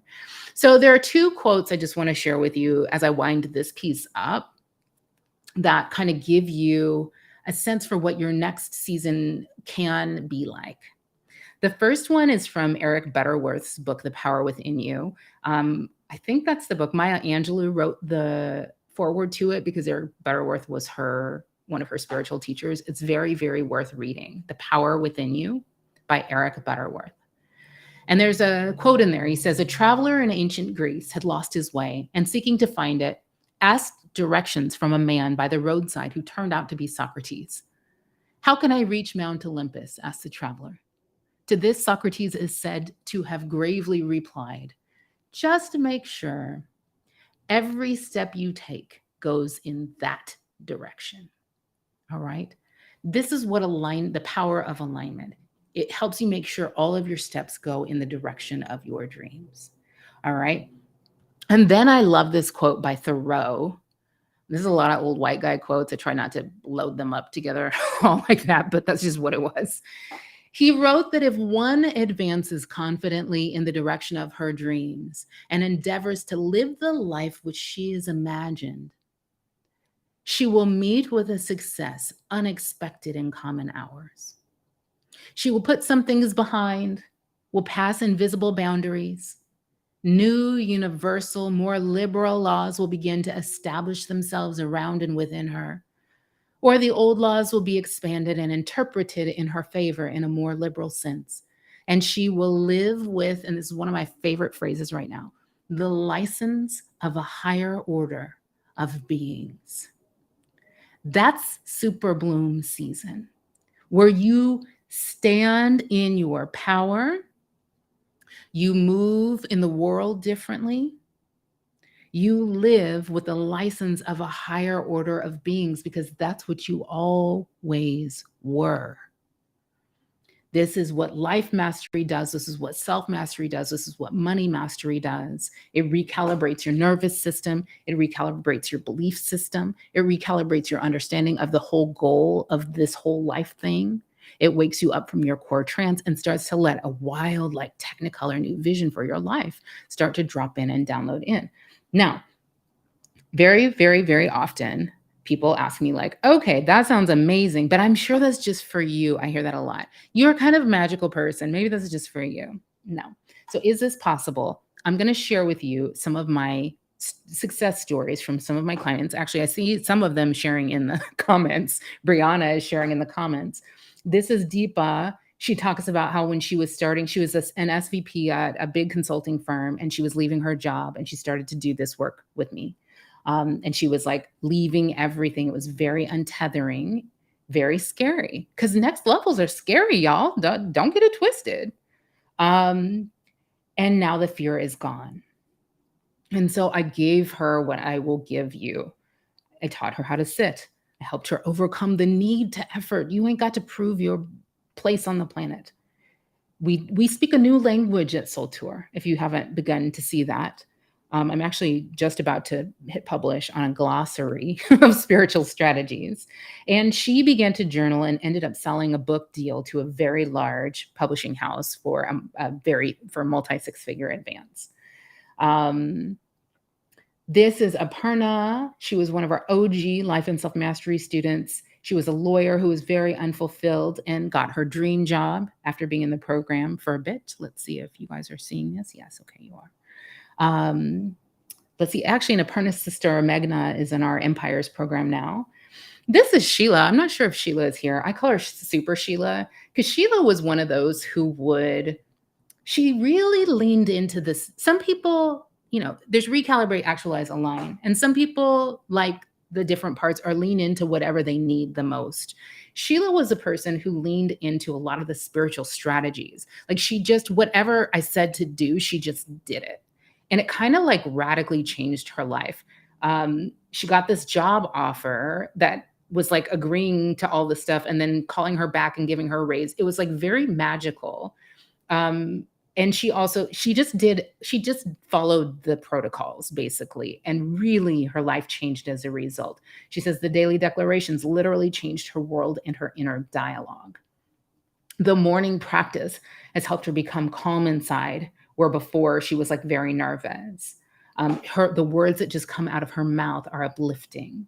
S1: So there are 2 quotes I just want to share with you as I wind this piece up that kind of give you a sense for what your next season can be like. The first one is from Eric Butterworth's book, The Power Within You. I think that's the book. Maya Angelou wrote the foreword to it because Eric Butterworth was one of her spiritual teachers. It's very, very worth reading. The Power Within You by Eric Butterworth. And there's a quote in there. He says, "A traveler in ancient Greece had lost his way and seeking to find it, asked directions from a man by the roadside who turned out to be Socrates. 'How can I reach Mount Olympus?' asked the traveler. To this, Socrates is said to have gravely replied, 'Just make sure every step you take goes in that direction.'" All right. This is what the power of alignment. It helps you make sure all of your steps go in the direction of your dreams. All right. And then I love this quote by Thoreau. This is a lot of old white guy quotes. I try not to load them up together all like that, but that's just what it was. He wrote that if one advances confidently in the direction of her dreams and endeavors to live the life which she has imagined, she will meet with a success unexpected in common hours. She will put some things behind, will pass invisible boundaries. New, universal, more liberal laws will begin to establish themselves around and within her. Or the old laws will be expanded and interpreted in her favor in a more liberal sense. And she will live with, and this is one of my favorite phrases right now, the license of a higher order of beings. That's super bloom season, where you stand in your power, you move in the world differently, you live with the license of a higher order of beings because that's what you always were. This is what life mastery does. This is what self mastery does. This is what money mastery does. It recalibrates your nervous system. It recalibrates your belief system. It recalibrates your understanding of the whole goal of this whole life thing. It wakes you up from your core trance and starts to let a wild, like technicolor new vision for your life start to drop in and download in. Now, very, very, very often, people ask me like, okay, that sounds amazing, but I'm sure that's just for you. I hear that a lot. You're kind of a magical person. Maybe this is just for you. No. So is this possible? I'm going to share with you some of my success stories from some of my clients. Actually, I see some of them sharing in the comments. Brianna is sharing in the comments. This is Deepa. She talks about how when she was starting, she was an SVP at a big consulting firm, and she was leaving her job, and she started to do this work with me. And she was like leaving everything. It was very untethering, very scary, because next levels are scary, y'all. Don't get it twisted. And now the fear is gone. And so I gave her what I will give you. I taught her how to sit. I helped her overcome the need to effort. You ain't got to prove your place on the planet. We speak a new language at Soul Tour, if you haven't begun to see that. I'm actually just about to hit publish on a glossary of spiritual strategies. And she began to journal and ended up selling a book deal to a very large publishing house for a multi six-figure advance. This is Aparna. She was one of our OG Life and Self-Mastery students. She was a lawyer who was very unfulfilled and got her dream job after being in the program for a bit. Let's see if you guys are seeing this. Yes, okay, you are. Let's see, actually, Aparna's sister, Meghna, is in our Empires program now. This is Sheila. I'm not sure if Sheila is here. I call her Super Sheila because Sheila was one of those she really leaned into this. Some people, there's recalibrate, actualize, align. And some people, like the different parts, are lean into whatever they need the most. Sheila was a person who leaned into a lot of the spiritual strategies. Like whatever I said to do, she just did it. And it kind of like radically changed her life. She got this job offer that was like agreeing to all this stuff and then calling her back and giving her a raise. It was like very magical. And she just followed the protocols basically. And really her life changed as a result. She says the daily declarations literally changed her world and her inner dialogue. The morning practice has helped her become calm inside, where before she was like very nervous. The words that just come out of her mouth are uplifting.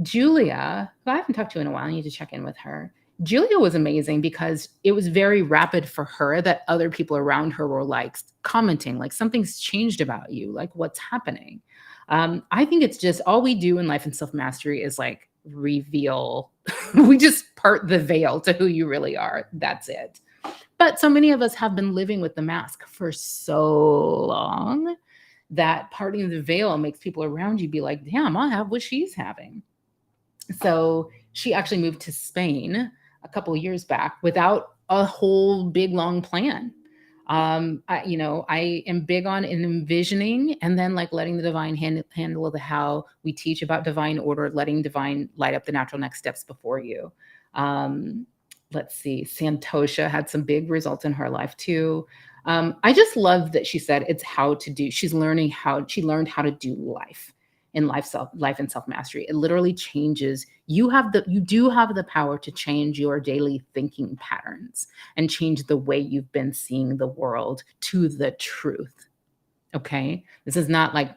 S1: Julia, who I haven't talked to in a while, I need to check in with her. Julia was amazing because it was very rapid for her that other people around her were like commenting, like something's changed about you, like what's happening. I think it's just all we do in life and self-mastery is like reveal. We just part the veil to who you really are. That's it. But so many of us have been living with the mask for so long that parting the veil makes people around you be like, damn, I'll have what she's having. So she actually moved to Spain a couple of years back without a whole big, long plan. I am big on envisioning and then like letting the divine handle the how. We teach about divine order, letting divine light up the natural next steps before you. Let's see, Santosha had some big results in her life too. I just love that she said it's how to do. She learned how to do life in life and self-mastery. It literally changes. You do have the power to change your daily thinking patterns and change the way you've been seeing the world to the truth. Okay. This is not like,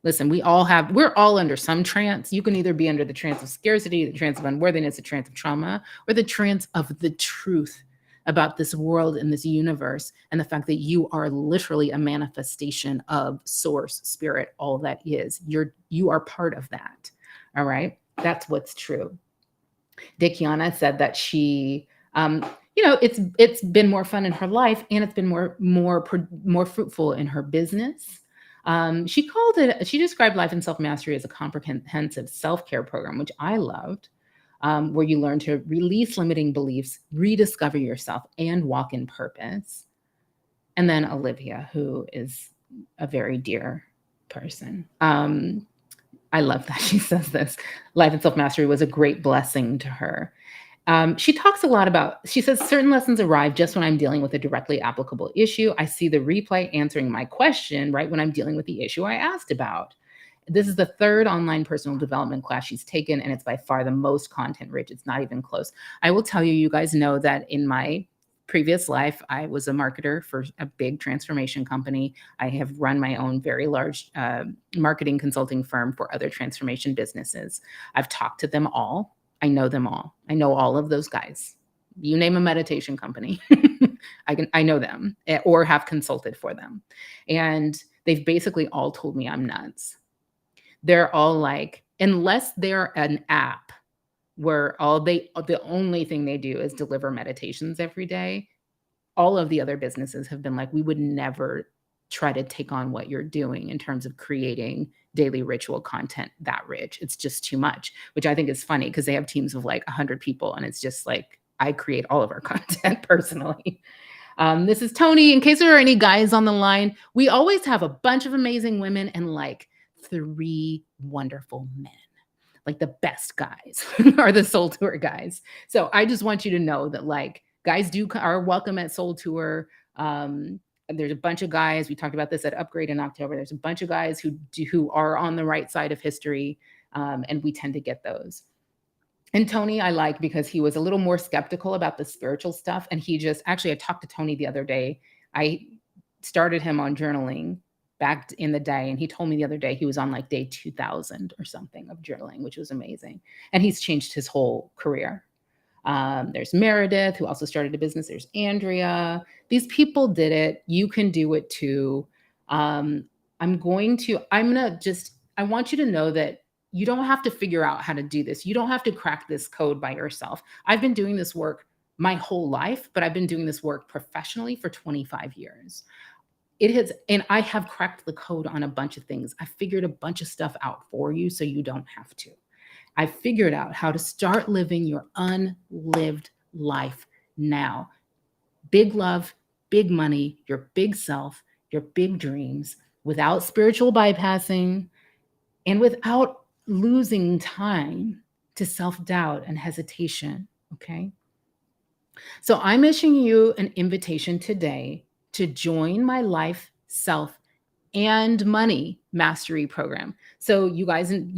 S1: listen, we're all under some trance. You can either be under the trance of scarcity, the trance of unworthiness, the trance of trauma, or the trance of the truth about this world and this universe, and the fact that you are literally a manifestation of source, spirit, all that is. You are part of that. All right. That's what's true. Dikiana said that she, it's been more fun in her life, and it's been more fruitful in her business. She described Life and Self Mastery as a comprehensive self-care program, which I loved, where you learn to release limiting beliefs, rediscover yourself, and walk in purpose. And then Olivia, who is a very dear person. I love that she says this. Life and Self Mastery was a great blessing to her. She talks a lot about, she says, certain lessons arrive just when I'm dealing with a directly applicable issue. I see the replay answering my question right when I'm dealing with the issue I asked about. This is the third online personal development class she's taken, and it's by far the most content rich. It's not even close. I will tell you, you guys know that in my previous life, I was a marketer for a big transformation company. I have run my own very large marketing consulting firm for other transformation businesses. I've talked to them all. I know them all. I know all of those guys. You name a meditation company, I know them or have consulted for them. And they've basically all told me I'm nuts. They're all like, unless they're an app where the only thing they do is deliver meditations every day, all of the other businesses have been like, we would never try to take on what you're doing in terms of creating daily ritual content that rich. It's just too much, which I think is funny because they have teams of like 100 people, and it's just like, I create all of our content personally. This is Tony. In case there are any guys on the line, we always have a bunch of amazing women and like 3 wonderful men. Like the best guys are the Soul Tour guys. So I just want you to know that like guys are welcome at Soul Tour. There's a bunch of guys. We talked about this at Upgrade in October. There's a bunch of guys who are on the right side of history, and we tend to get those. And Tony, I like because he was a little more skeptical about the spiritual stuff. And I talked to Tony the other day. I started him on journaling back in the day. And he told me the other day he was on like day 2000 or something of journaling, which was amazing. And he's changed his whole career. There's Meredith, who also started a business. There's Andrea. These people did it. You can do it too. I want you to know that you don't have to figure out how to do this. You don't have to crack this code by yourself. I've been doing this work my whole life, but I've been doing this work professionally for 25 years. And I have cracked the code on a bunch of things. I figured a bunch of stuff out for you so you don't have to. I figured out how to start living your unlived life now. Big love, big money, your big self, your big dreams, without spiritual bypassing and without losing time to self-doubt and hesitation, okay? So I'm issuing you an invitation today to join my Life, Self, and Money Mastery program. So you guys we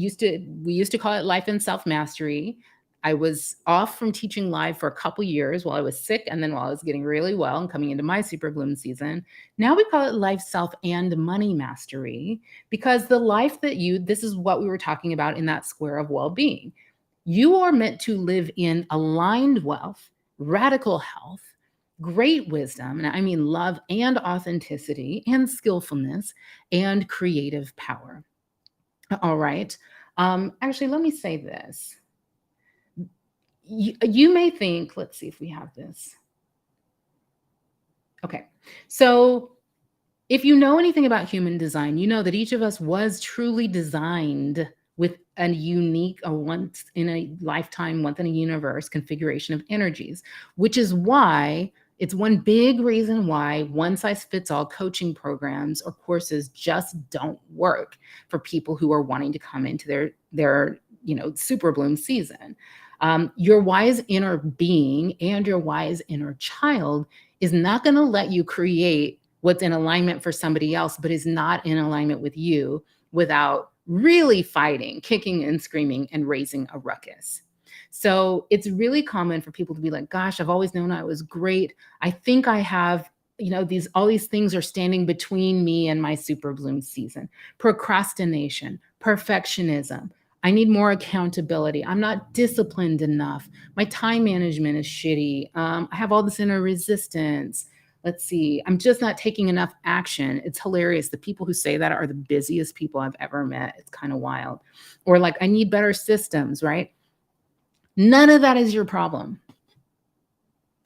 S1: used to call it Life and Self Mastery. I was off from teaching live for a couple years while I was sick, and then while I was getting really well and coming into my SUPERBLOOM season. Now we call it Life, Self, and Money Mastery because this is what we were talking about in that square of well-being. You are meant to live in aligned wealth, radical health, great wisdom, and I mean love and authenticity and skillfulness and creative power. All right. Actually, let me say this. You may think, let's see if we have this. Okay. So if you know anything about human design, you know that each of us was truly designed with a unique, once in a lifetime, once in a universe configuration of energies, which is why it's one big reason why one-size-fits-all coaching programs or courses just don't work for people who are wanting to come into their SUPERBLOOM season. Your wise inner being and your wise inner child is not going to let you create what's in alignment for somebody else, but is not in alignment with you without really fighting, kicking and screaming and raising a ruckus. So it's really common for people to be like, gosh, I've always known I was great. I think I have, all these things are standing between me and my SUPERBLOOM season. Procrastination, perfectionism. I need more accountability. I'm not disciplined enough. My time management is shitty. I have all this inner resistance. Let's see. I'm just not taking enough action. It's hilarious. The people who say that are the busiest people I've ever met. It's kind of wild. Or like, I need better systems, right? None of that is your problem.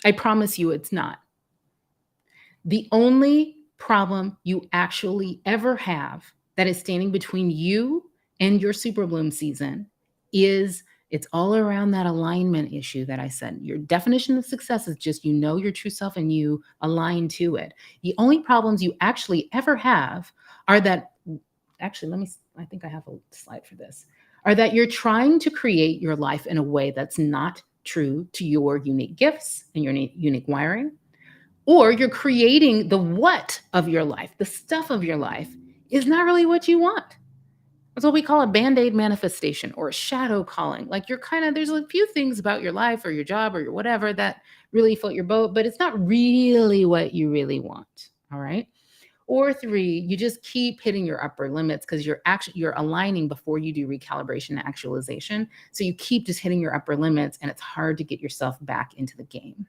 S1: I promise you it's not. The only problem you actually ever have that is standing between you and your super bloom season is it's all around that alignment issue that I said. Your definition of success is just you know your true self and you align to it. The only problems you actually ever have are that actually I think I have a slide for this. Are that you're trying to create your life in a way that's not true to your unique gifts and your unique wiring, or you're creating the what of your life, the stuff of your life is not really what you want. That's what we call a band-aid manifestation or a shadow calling. Like you're kind of, there's a few things about your life or your job or your whatever that really float your boat, but it's not really what you really want. All right. Or three, you just keep hitting your upper limits because you're aligning before you do recalibration and actualization. So you keep just hitting your upper limits and it's hard to get yourself back into the game.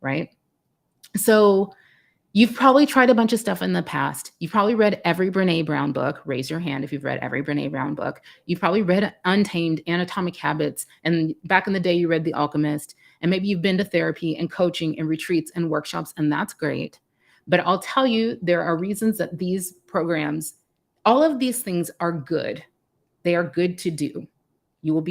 S1: Right. So you've probably tried a bunch of stuff in the past. You've probably read every Brené Brown book. Raise your hand if you've read every Brené Brown book. You've probably read Untamed, Atomic Habits, and back in the day you read The Alchemist, and maybe you've been to therapy and coaching and retreats and workshops, and that's great. But I'll tell you, there are reasons that these programs, all of these things are good. They are good to do. You will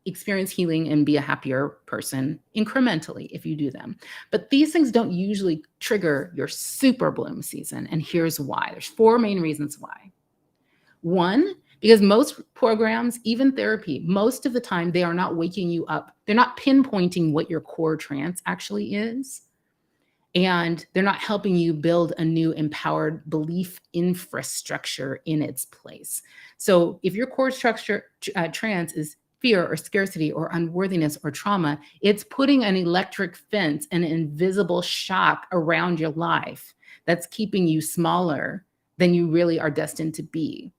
S1: experience healing and be a happier person incrementally if you do them. But these things don't usually trigger your super bloom season. And here's why. There's four main reasons why. One, because most programs, even therapy, most of the time they are not waking you up. They're not pinpointing what your core trance actually is. And they're not helping you build a new empowered belief infrastructure in its place. So if your core structure trance is fear or scarcity or unworthiness or trauma, it's putting an electric fence, an invisible shock around your life that's keeping you smaller than you really are destined to be.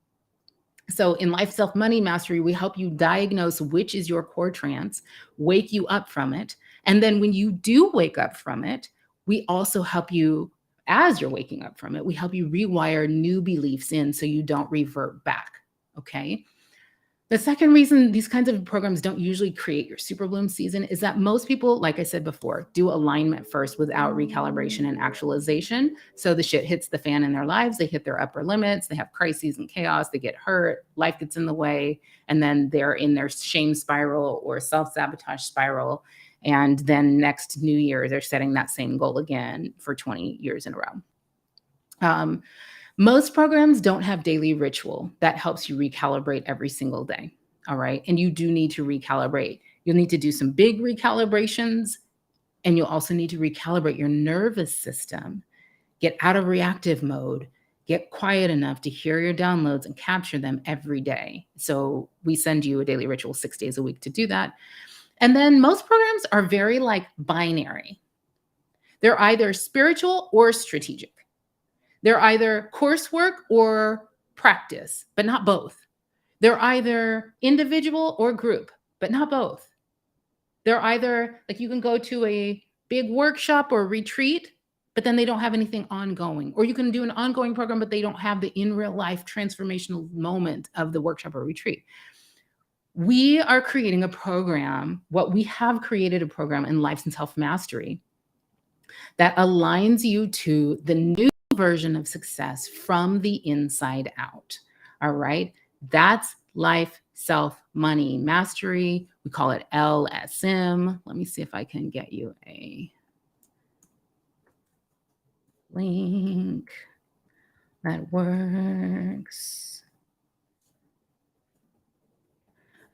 S1: So in Life, Self, Money Mastery, we help you diagnose which is your core trance, wake you up from it. And then when you do wake up from it, we also help you, as you're waking up from it, we help you rewire new beliefs in so you don't revert back, okay? The second reason these kinds of programs don't usually create your super bloom season is that most people, like I said before, do alignment first without recalibration and actualization. So the shit hits the fan in their lives. They hit their upper limits. They have crises and chaos. They get hurt. Life gets in the way. And then they're in their shame spiral or self-sabotage spiral. And then next New Year, they're setting that same goal again for 20 years in a row. Most programs don't have daily ritual that helps you recalibrate every single day. All right. And you do need to recalibrate. You'll need to do some big recalibrations, and you'll also need to recalibrate your nervous system, get out of reactive mode, get quiet enough to hear your downloads and capture them every day. So we send you a daily ritual 6 days a week to do that. And then most programs are very like binary. They're either spiritual or strategic. They're either coursework or practice, but not both. They're either individual or group, but not both. They're either like you can go to a big workshop or retreat, but then they don't have anything ongoing. Or you can do an ongoing program, but they don't have the in real life transformational moment of the workshop or retreat. We are creating a program, we have created a program in Life and Self Mastery that aligns you to the new version of success from the inside out. All right. That's Life, Self, Money Mastery. We call it LSM. Let me see if I can get you a link that works.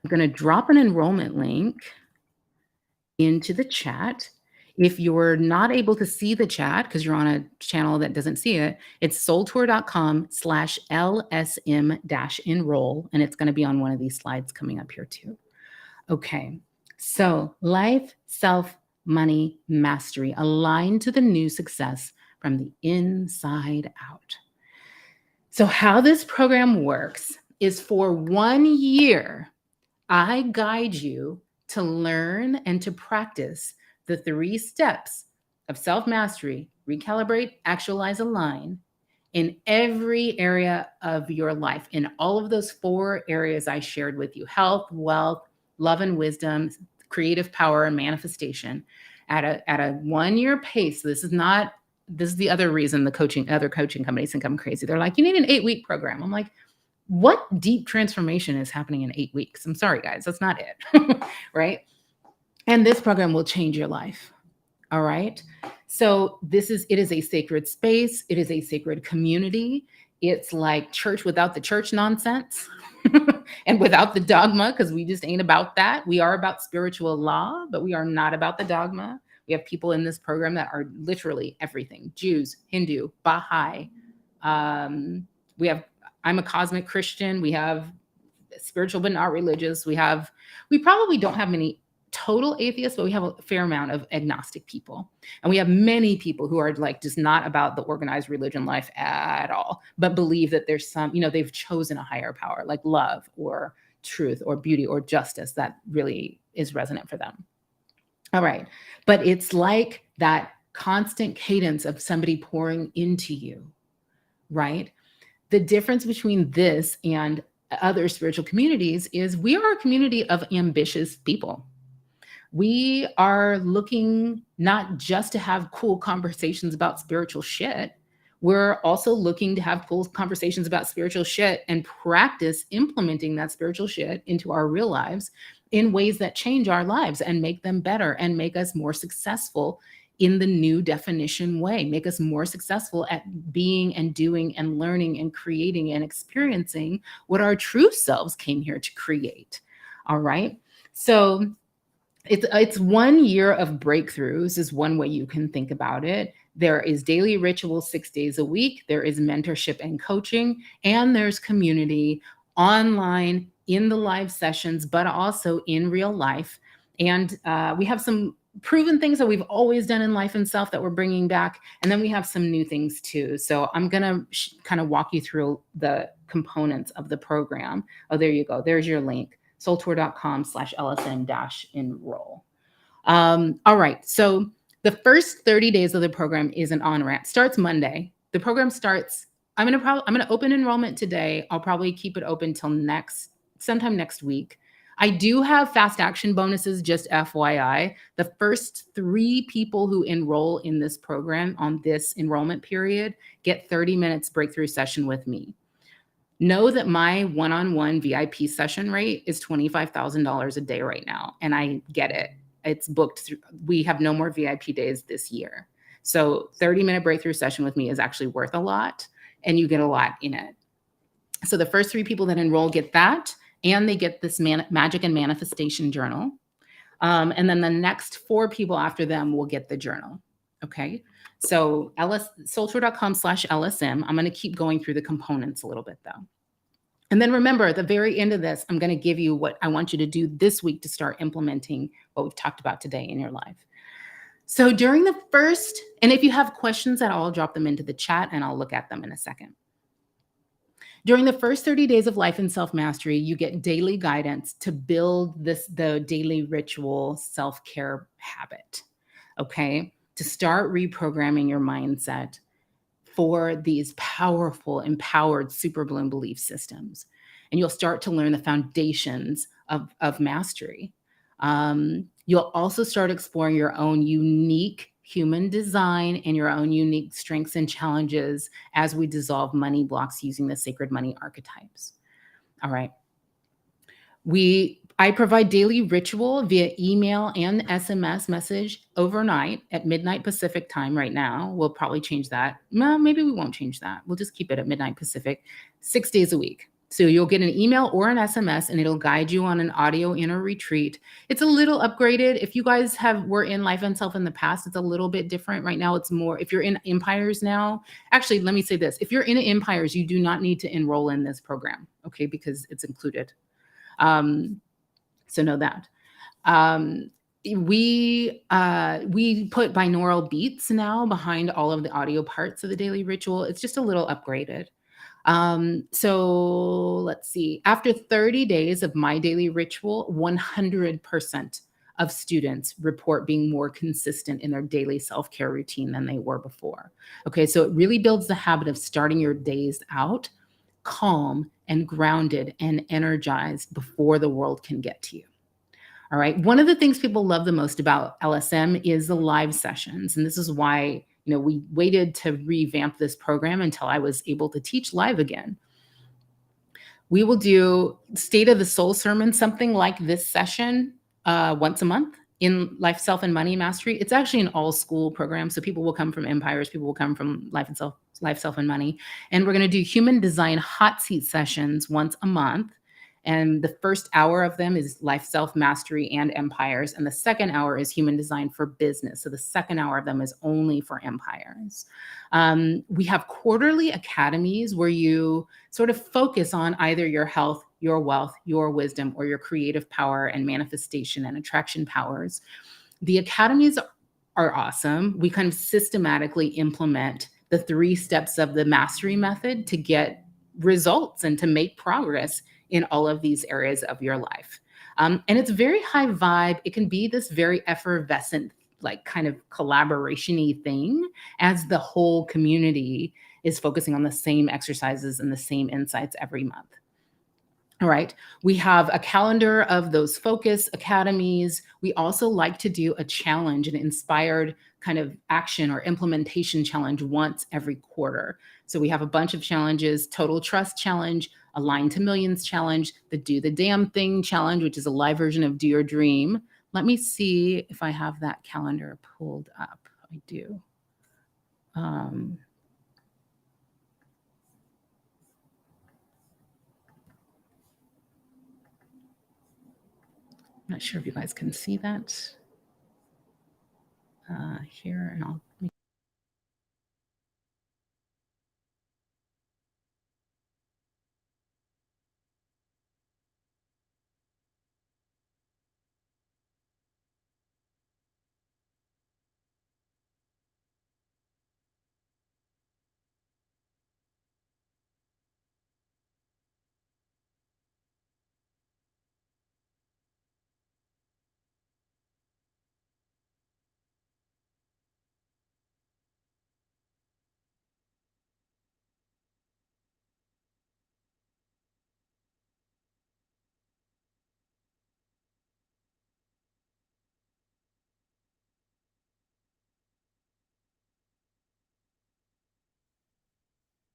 S1: I'm going to drop an enrollment link into the chat. If you're not able to see the chat because you're on a channel that doesn't see it, it's soultour.com/LSM-enroll, and it's going to be on one of these slides coming up here too. Okay, so Life, Self, Money, Mastery, aligned to the new success from the inside out. So how this program works is for 1 year, I guide you to learn and to practice the 3 steps of self-mastery: recalibrate, actualize, align, in every area of your life, in all of those 4 areas I shared with you: health, wealth, love and wisdom, creative power, and manifestation. at a 1-year pace. This is the other reason other coaching companies think I'm crazy. They're like, you need an 8-week program. I'm like, what deep transformation is happening in 8 weeks? I'm sorry, guys, that's not it. Right? And this program will change your life. All right. So it is a sacred space. It is a sacred community. It's like church without the church nonsense and without the dogma, because we just ain't about that. We are about spiritual law, but we are not about the dogma. We have people in this program that are literally everything: Jews, Hindu, Baha'i. We have, I'm a cosmic Christian. We have spiritual but not religious. We probably don't have many total atheists, but we have a fair amount of agnostic people. And we have many people who are like just not about the organized religion life at all, but believe that there's they've chosen a higher power, like love or truth or beauty or justice, that really is resonant for them. All right. But it's like that constant cadence of somebody pouring into you, right? The difference between this and other spiritual communities is we are a community of ambitious people. We are looking not just to have cool conversations about spiritual shit. We're also looking to have cool conversations about spiritual shit and practice implementing that spiritual shit into our real lives in ways that change our lives and make them better and make us more successful in the new definition way, make us more successful at being and doing and learning and creating and experiencing what our true selves came here to create. All right. So it's 1 year of breakthroughs is one way you can think about it. There is daily ritual 6 days a week. There is mentorship and coaching, and there's community online in the live sessions, but also in real life. And we have some proven things that we've always done in life and self that we're bringing back. And then we have some new things too. So I'm going to kind of walk you through the components of the program. Oh, there you go. There's your link. soultour.com/LSM-enroll. All right. So the first 30 days of the program is an on-ramp. Starts Monday. The program starts, I'm going to open enrollment today. I'll probably keep it open till sometime next week. I do have fast action bonuses, just FYI. The first 3 people who enroll in this program on this enrollment period get 30 minutes breakthrough session with me. Know that my one-on-one VIP session rate is $25,000 a day right now. And I get it. It's booked. We have no more VIP days this year. So 30-minute breakthrough session with me is actually worth a lot, and you get a lot in it. So the first 3 people that enroll get that, and they get this magic and manifestation journal. And then the next 4 people after them will get the journal. Okay. So soultour.com/LSM. I'm going to keep going through the components a little bit though. And then remember, at the very end of this, I'm going to give you what I want you to do this week to start implementing what we've talked about today in your life. So during the first, and if you have questions at all, drop them into the chat and I'll look at them in a second. During the first 30 days of life and self-mastery, you get daily guidance to build the daily ritual self-care habit, okay? To start reprogramming your mindset for these powerful, empowered SUPERBLOOM belief systems. And you'll start to learn the foundations of mastery. You'll also start exploring your own unique human design and your own unique strengths and challenges as we dissolve money blocks using the sacred money archetypes. All right. I provide daily ritual via email and SMS message overnight at midnight Pacific time right now. We'll probably change that. Well, maybe we won't change that. We'll just keep it at midnight Pacific, 6 days a week. So you'll get an email or an SMS and it'll guide you on an audio inner retreat. It's a little upgraded. If you guys were in Life and Self in the past, it's a little bit different. Right now, it's more, if you're in Empires now, actually, let me say this. If you're in Empires, you do not need to enroll in this program, okay, because it's included. So know that. We put binaural beats now behind all of the audio parts of the daily ritual. It's just a little upgraded. So let's see. After 30 days of my daily ritual, 100% of students report being more consistent in their daily self-care routine than they were before. Okay, so it really builds the habit of starting your days out calm and grounded and energized before the world can get to you. All right. One of the things people love the most about LSM is the live sessions. And this is why, we waited to revamp this program until I was able to teach live again. We will do State of the Soul sermon, something like this session, once a month in Life, Self, and Money Mastery. It's actually an all school program. So people will come from Empires, people will come from Life, Self, and Money. And we're going to do human design hot seat sessions once a month. And the first hour of them is Life, Self, Mastery, and Empires. And the second hour is human design for business. So the second hour of them is only for Empires. We have quarterly academies where you sort of focus on either your health, your wealth, your wisdom, or your creative power and manifestation and attraction powers. The academies are awesome. We kind of systematically implement the 3 steps of the mastery method to get results and to make progress in all of these areas of your life. And it's very high vibe. It can be this very effervescent, like kind of collaboration-y thing as the whole community is focusing on the same exercises and the same insights every month. All right. We have a calendar of those focus academies. We also like to do a challenge, an inspired kind of action or implementation challenge once every quarter. So we have a bunch of challenges: Total Trust Challenge, Align to Millions Challenge, the Do the Damn Thing Challenge, which is a live version of Do Your Dream. Let me see if I have that calendar pulled up. I do. I'm not sure if you guys can see that here, and I'll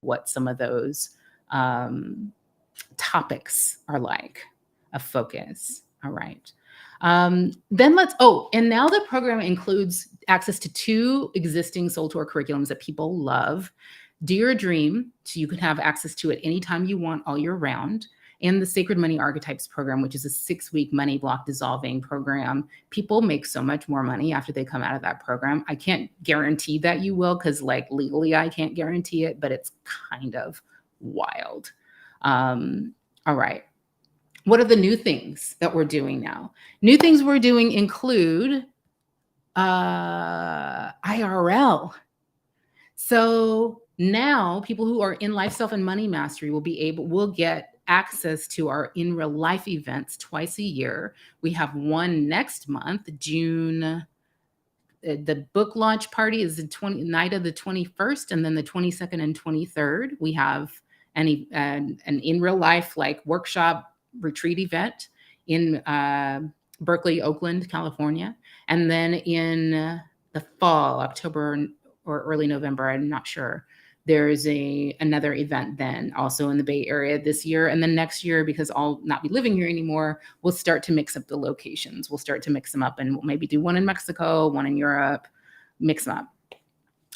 S1: what some of those topics are like of focus. All right. Then and now the program includes access to 2 existing Soul Tour curriculums that people love. Do Your Dream, so you can have access to it anytime you want all year round. And the Sacred Money Archetypes program, which is a 6-week money block dissolving program. People make so much more money after they come out of that program. I can't guarantee that you will, because legally I can't guarantee it, but it's kind of wild. All right. What are the new things that we're doing now? New things we're doing include IRL. So now people who are in Life, Self, and Money Mastery will get access to our in real life events twice a year. We have one next month, June. The book launch party is the night of the 21st, and then the 22nd and 23rd. We have an in real life workshop retreat event in Berkeley, Oakland, California. And then in the fall, October or early November, I'm not sure, there's another event then also in the Bay Area this year. And then next year, because I'll not be living here anymore, we'll start to mix up the locations. We'll start to mix them up, and we'll maybe do one in Mexico, one in Europe, mix them up.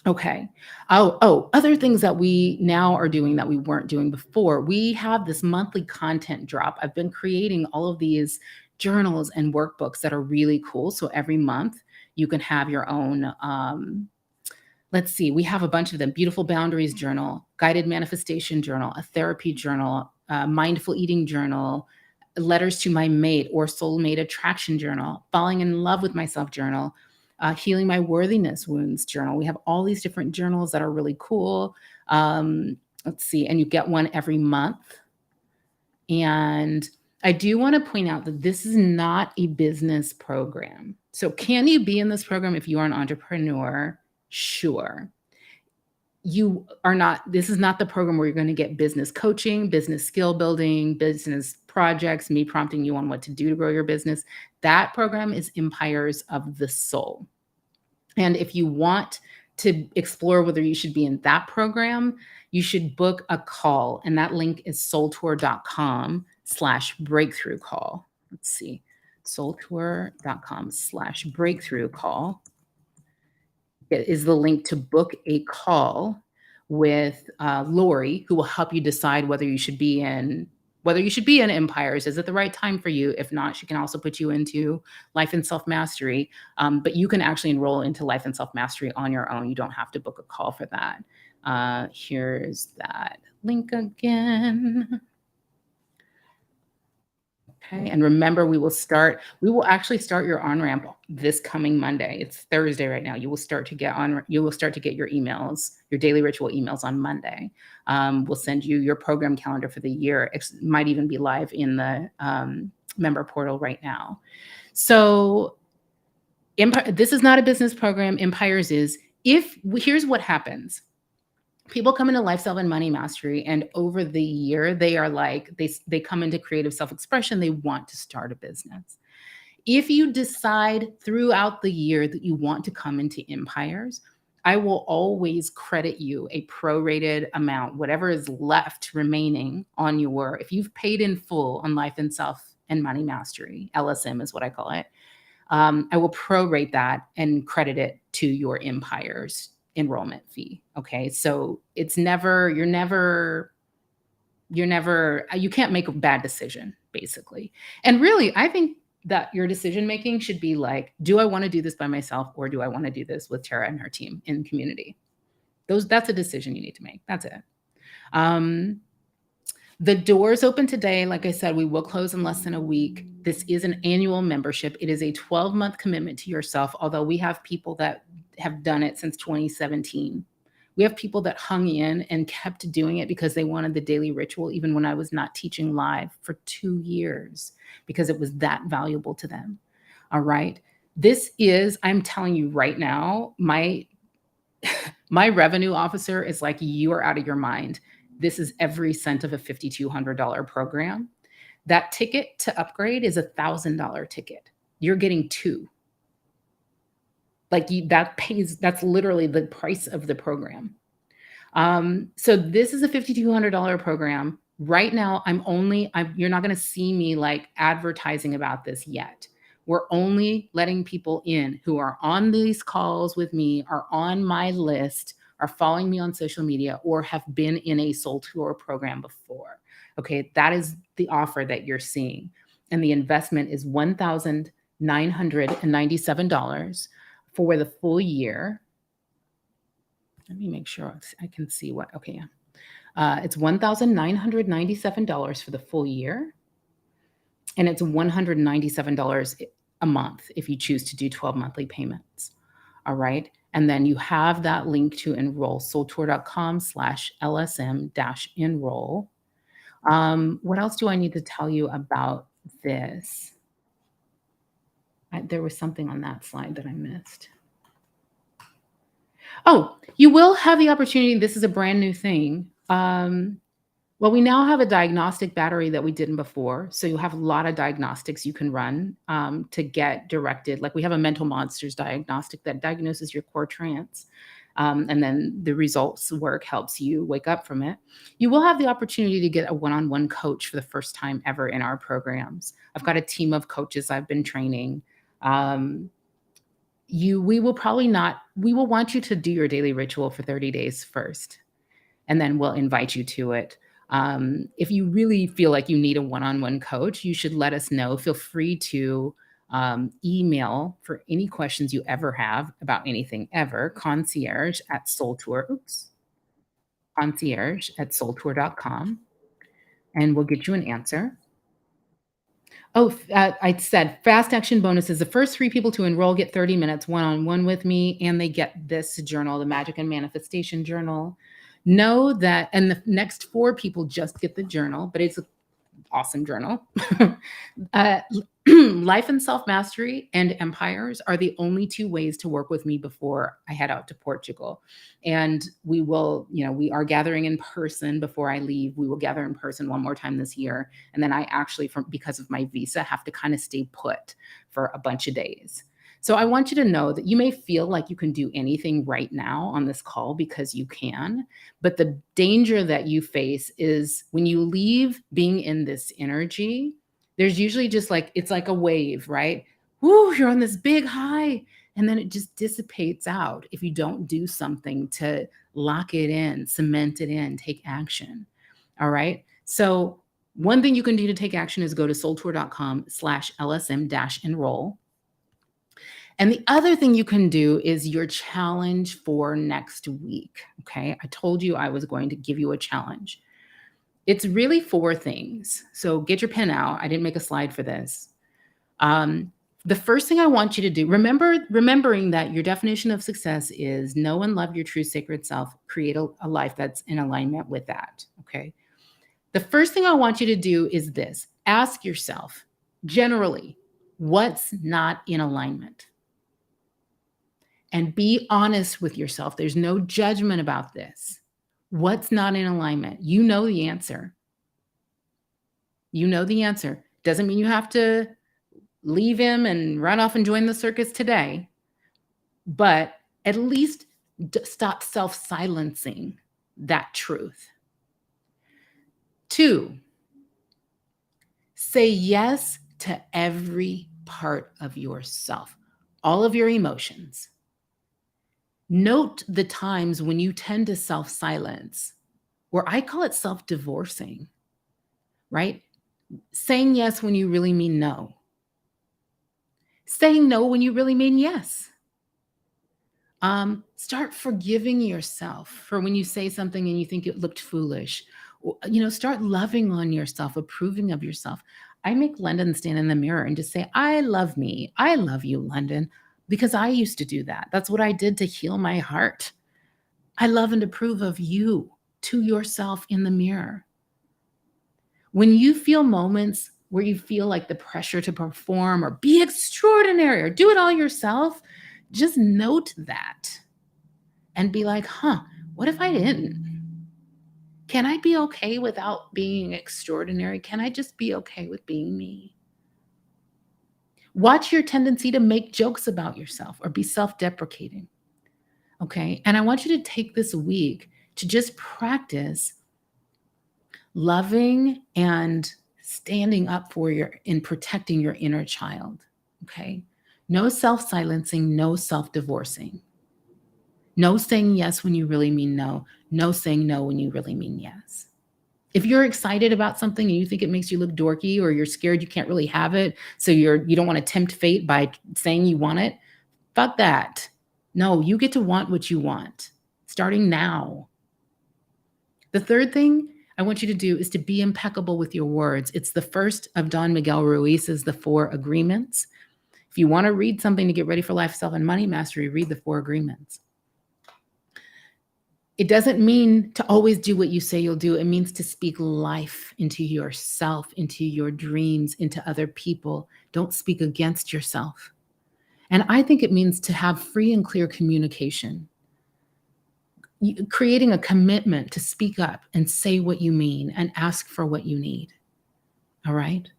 S1: Okay. Other things that we now are doing that we weren't doing before. We have this monthly content drop. I've been creating all of these journals and workbooks that are really cool. So every month you can have your own, let's see, we have a bunch of them: Beautiful Boundaries Journal, Guided Manifestation Journal, a Therapy Journal, Mindful Eating Journal, Letters to My Mate or Soulmate Attraction Journal, Falling in Love with Myself Journal, Healing My Worthiness Wounds Journal. We have all these different journals that are really cool. Let's see, and you get one every month. And I do want to point out that this is not a business program. So can you be in this program if you are an entrepreneur? Sure. This is not the program where you're going to get business coaching, business skill building, business projects, me prompting you on what to do to grow your business. That program is Empires of the Soul. And if you want to explore whether you should be in that program, you should book a call. And that link is soultour.com/breakthrough call. Let's see, soultour.com/breakthrough call. It is the link to book a call with Lori, who will help you decide whether you should be in Empires. Is it the right time for you? If not, she can also put you into Life and Self Mastery. But you can actually enroll into Life and Self Mastery on your own. You don't have to book a call for that. Here's that link again. Okay. And remember, we will actually start your on-ramp this coming Monday. It's Thursday right now. You will start to get your emails, your daily ritual emails on Monday. We'll send you your program calendar for the year. It might even be live in the member portal right now. So this is not a business program. Empires is. Here's what happens. People come into lifestyle and money mastery, and over the year, they are like, they come into creative self-expression. They want to start a business. If you decide throughout the year that you want to come into Empires, I will always credit you a prorated amount, whatever is left remaining on if you've paid in full on Life and Self and Money Mastery, LSM is what I call it. I will prorate that and credit it to your Empires enrollment fee. Okay. So you can't make a bad decision, basically. And really, I think that your decision-making should be like, do I want to do this by myself, or do I want to do this with Tara and her team in community? That's a decision you need to make. That's it. The doors open today. Like I said, we will close in less than a week. This is an annual membership. It is a 12-month commitment to yourself, although we have people that have done it since 2017. We have people that hung in and kept doing it because they wanted the daily ritual, even when I was not teaching live for 2 years, because it was that valuable to them. All right. I'm telling you right now, my revenue officer is like, you are out of your mind. This is every cent of a $5,200 program. That ticket to upgrade is $1,000 ticket. You're getting 2. That's literally the price of the program. So this is a $5,200 program. Right now, you're not going to see me like advertising about this yet. We're only letting people in who are on these calls with me, are on my list, are following me on social media, or have been in a Soul Tour program before. Okay, that is the offer that you're seeing. And the investment is $1,997 for the full year. Let me make sure I can see what, okay. It's $1,997 for the full year. And it's $197 a month if you choose to do 12 monthly payments. All right. And then you have that link to enroll, soultour.com/LSM-enroll. What else do I need to tell you about this? There was something on that slide that I missed. Oh, you will have the opportunity. This is a brand new thing. Well, we now have a diagnostic battery that we didn't before. So you have a lot of diagnostics you can run to get directed. Like we have a mental monsters diagnostic that diagnoses your core trance. And then the results work helps you wake up from it. You will have the opportunity to get a one-on-one coach for the first time ever in our programs. I've got a team of coaches I've been training. We will want you to do your daily ritual for 30 days first, and then we'll invite you to it. If you really feel like you need a one-on-one coach, you should let us know. Feel free to email for any questions you ever have about anything ever, concierge@soultour.com, and we'll get you an answer. Oh, I said fast action bonuses. The first 3 people to enroll get 30 minutes one-on-one with me, and they get this journal, the Magic and Manifestation Journal. Know that, and the next 4 people just get the journal, but it's an awesome journal. Life and self-mastery and empires are the only two ways to work with me before I head out to Portugal. And we will, we are gathering in person before I leave. We will gather in person one more time this year. And then I actually, because of my visa, have to kind of stay put for a bunch of days. So I want you to know that you may feel like you can do anything right now on this call because you can, but the danger that you face is when you leave being in this energy, there's usually just like, it's like a wave, right? Woo, you're on this big high. And then it just dissipates out if you don't do something to lock it in, cement it in, take action. All right. So one thing you can do to take action is go to soultour.com/LSM-enroll. And the other thing you can do is your challenge for next week. Okay. I told you I was going to give you a challenge. It's really 4 things. So get your pen out. I didn't make a slide for this. The first thing I want you to do, remembering that your definition of success is know and love your true sacred self, create a life that's in alignment with that. Okay. The first thing I want you to do is this. Ask yourself, generally, what's not in alignment? And be honest with yourself. There's no judgment about this. What's not in alignment? You know the answer. You know the answer. Doesn't mean you have to leave him and run off and join the circus today, but at least stop self-silencing that truth. 2, say yes to every part of yourself, all of your emotions. Note the times when you tend to self-silence, or I call it self-divorcing, right? Saying yes when you really mean no. Saying no when you really mean yes. Start forgiving yourself for when you say something and you think it looked foolish. Start loving on yourself, approving of yourself. I make London stand in the mirror and just say, I love me. I love you, London, because I used to do that. That's what I did to heal my heart. I love and approve of you to yourself in the mirror. When you feel moments where you feel like the pressure to perform or be extraordinary or do it all yourself, just note that and be like, what if I didn't? Can I be okay without being extraordinary? Can I just be okay with being me? Watch your tendency to make jokes about yourself or be self-deprecating. Okay. And I want you to take this week to just practice loving and standing up for and protecting your inner child. Okay. No self-silencing, no self-divorcing. No saying yes when you really mean no. No saying no when you really mean yes. If you're excited about something and you think it makes you look dorky, or you're scared you can't really have it, so you don't want to tempt fate by saying you want it, fuck that. No, you get to want what you want, starting now. The third thing I want you to do is to be impeccable with your words. It's the first of Don Miguel Ruiz's The 4 Agreements. If you want to read something to get ready for life, self, and money mastery, read The 4 Agreements. It doesn't mean to always do what you say you'll do. It means to speak life into yourself, into your dreams, into other people. Don't speak against yourself. And I think it means to have free and clear communication. Creating a commitment to speak up and say what you mean and ask for what you need. All right?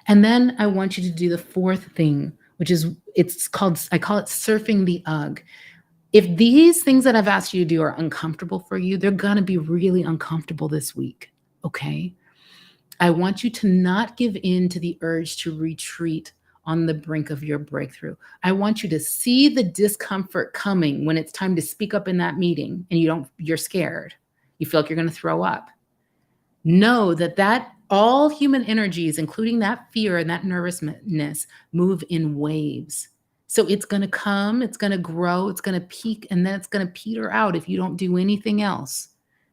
S1: And then I want you to do the 4th thing, which is, I call it surfing the UGG. If these things that I've asked you to do are uncomfortable for you, they're going to be really uncomfortable this week. Okay? I want you to not give in to the urge to retreat on the brink of your breakthrough. I want you to see the discomfort coming when it's time to speak up in that meeting and you're scared. You feel like you're going to throw up. Know that all human energies, including that fear and that nervousness, move in waves. So it's going to come, it's going to grow, it's going to peak, and then it's going to peter out if you don't do anything else.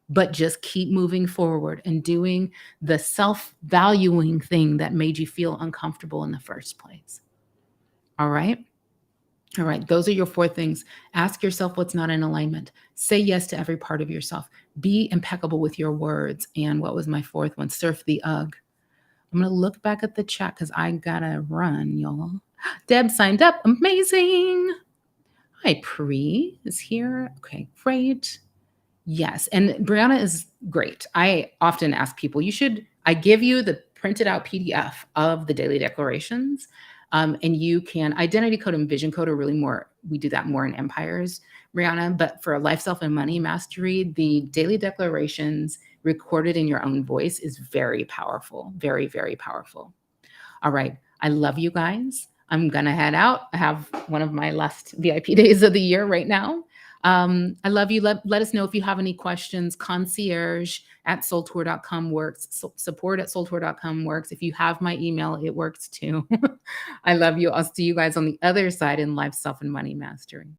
S1: But just keep moving forward and doing the self-valuing thing that made you feel uncomfortable in the first place. All right? All right, those are your 4 things. Ask yourself what's not in alignment. Say yes to every part of yourself. Be impeccable with your words. And what was my 4th one? Surf the UGG. I'm gonna look back at the chat because I gotta run, y'all. Deb signed up. Amazing. Hi, Pre is here. Okay, great. Yes, and Brianna is great. I often ask people, I give you the printed out PDF of the daily declarations, and you can identity code and vision code are really more, we do that more in empires, Brianna, but for life, self, and money mastery, the daily declarations recorded in your own voice is very powerful, very, very powerful. All right. I love you guys. I'm going to head out. I have one of my last VIP days of the year right now. I love you. Let us know if you have any questions. Concierge at soultour.com works. Support at soultour.com works. If you have my email, it works too. I love you. I'll see you guys on the other side in life, self, and money mastery.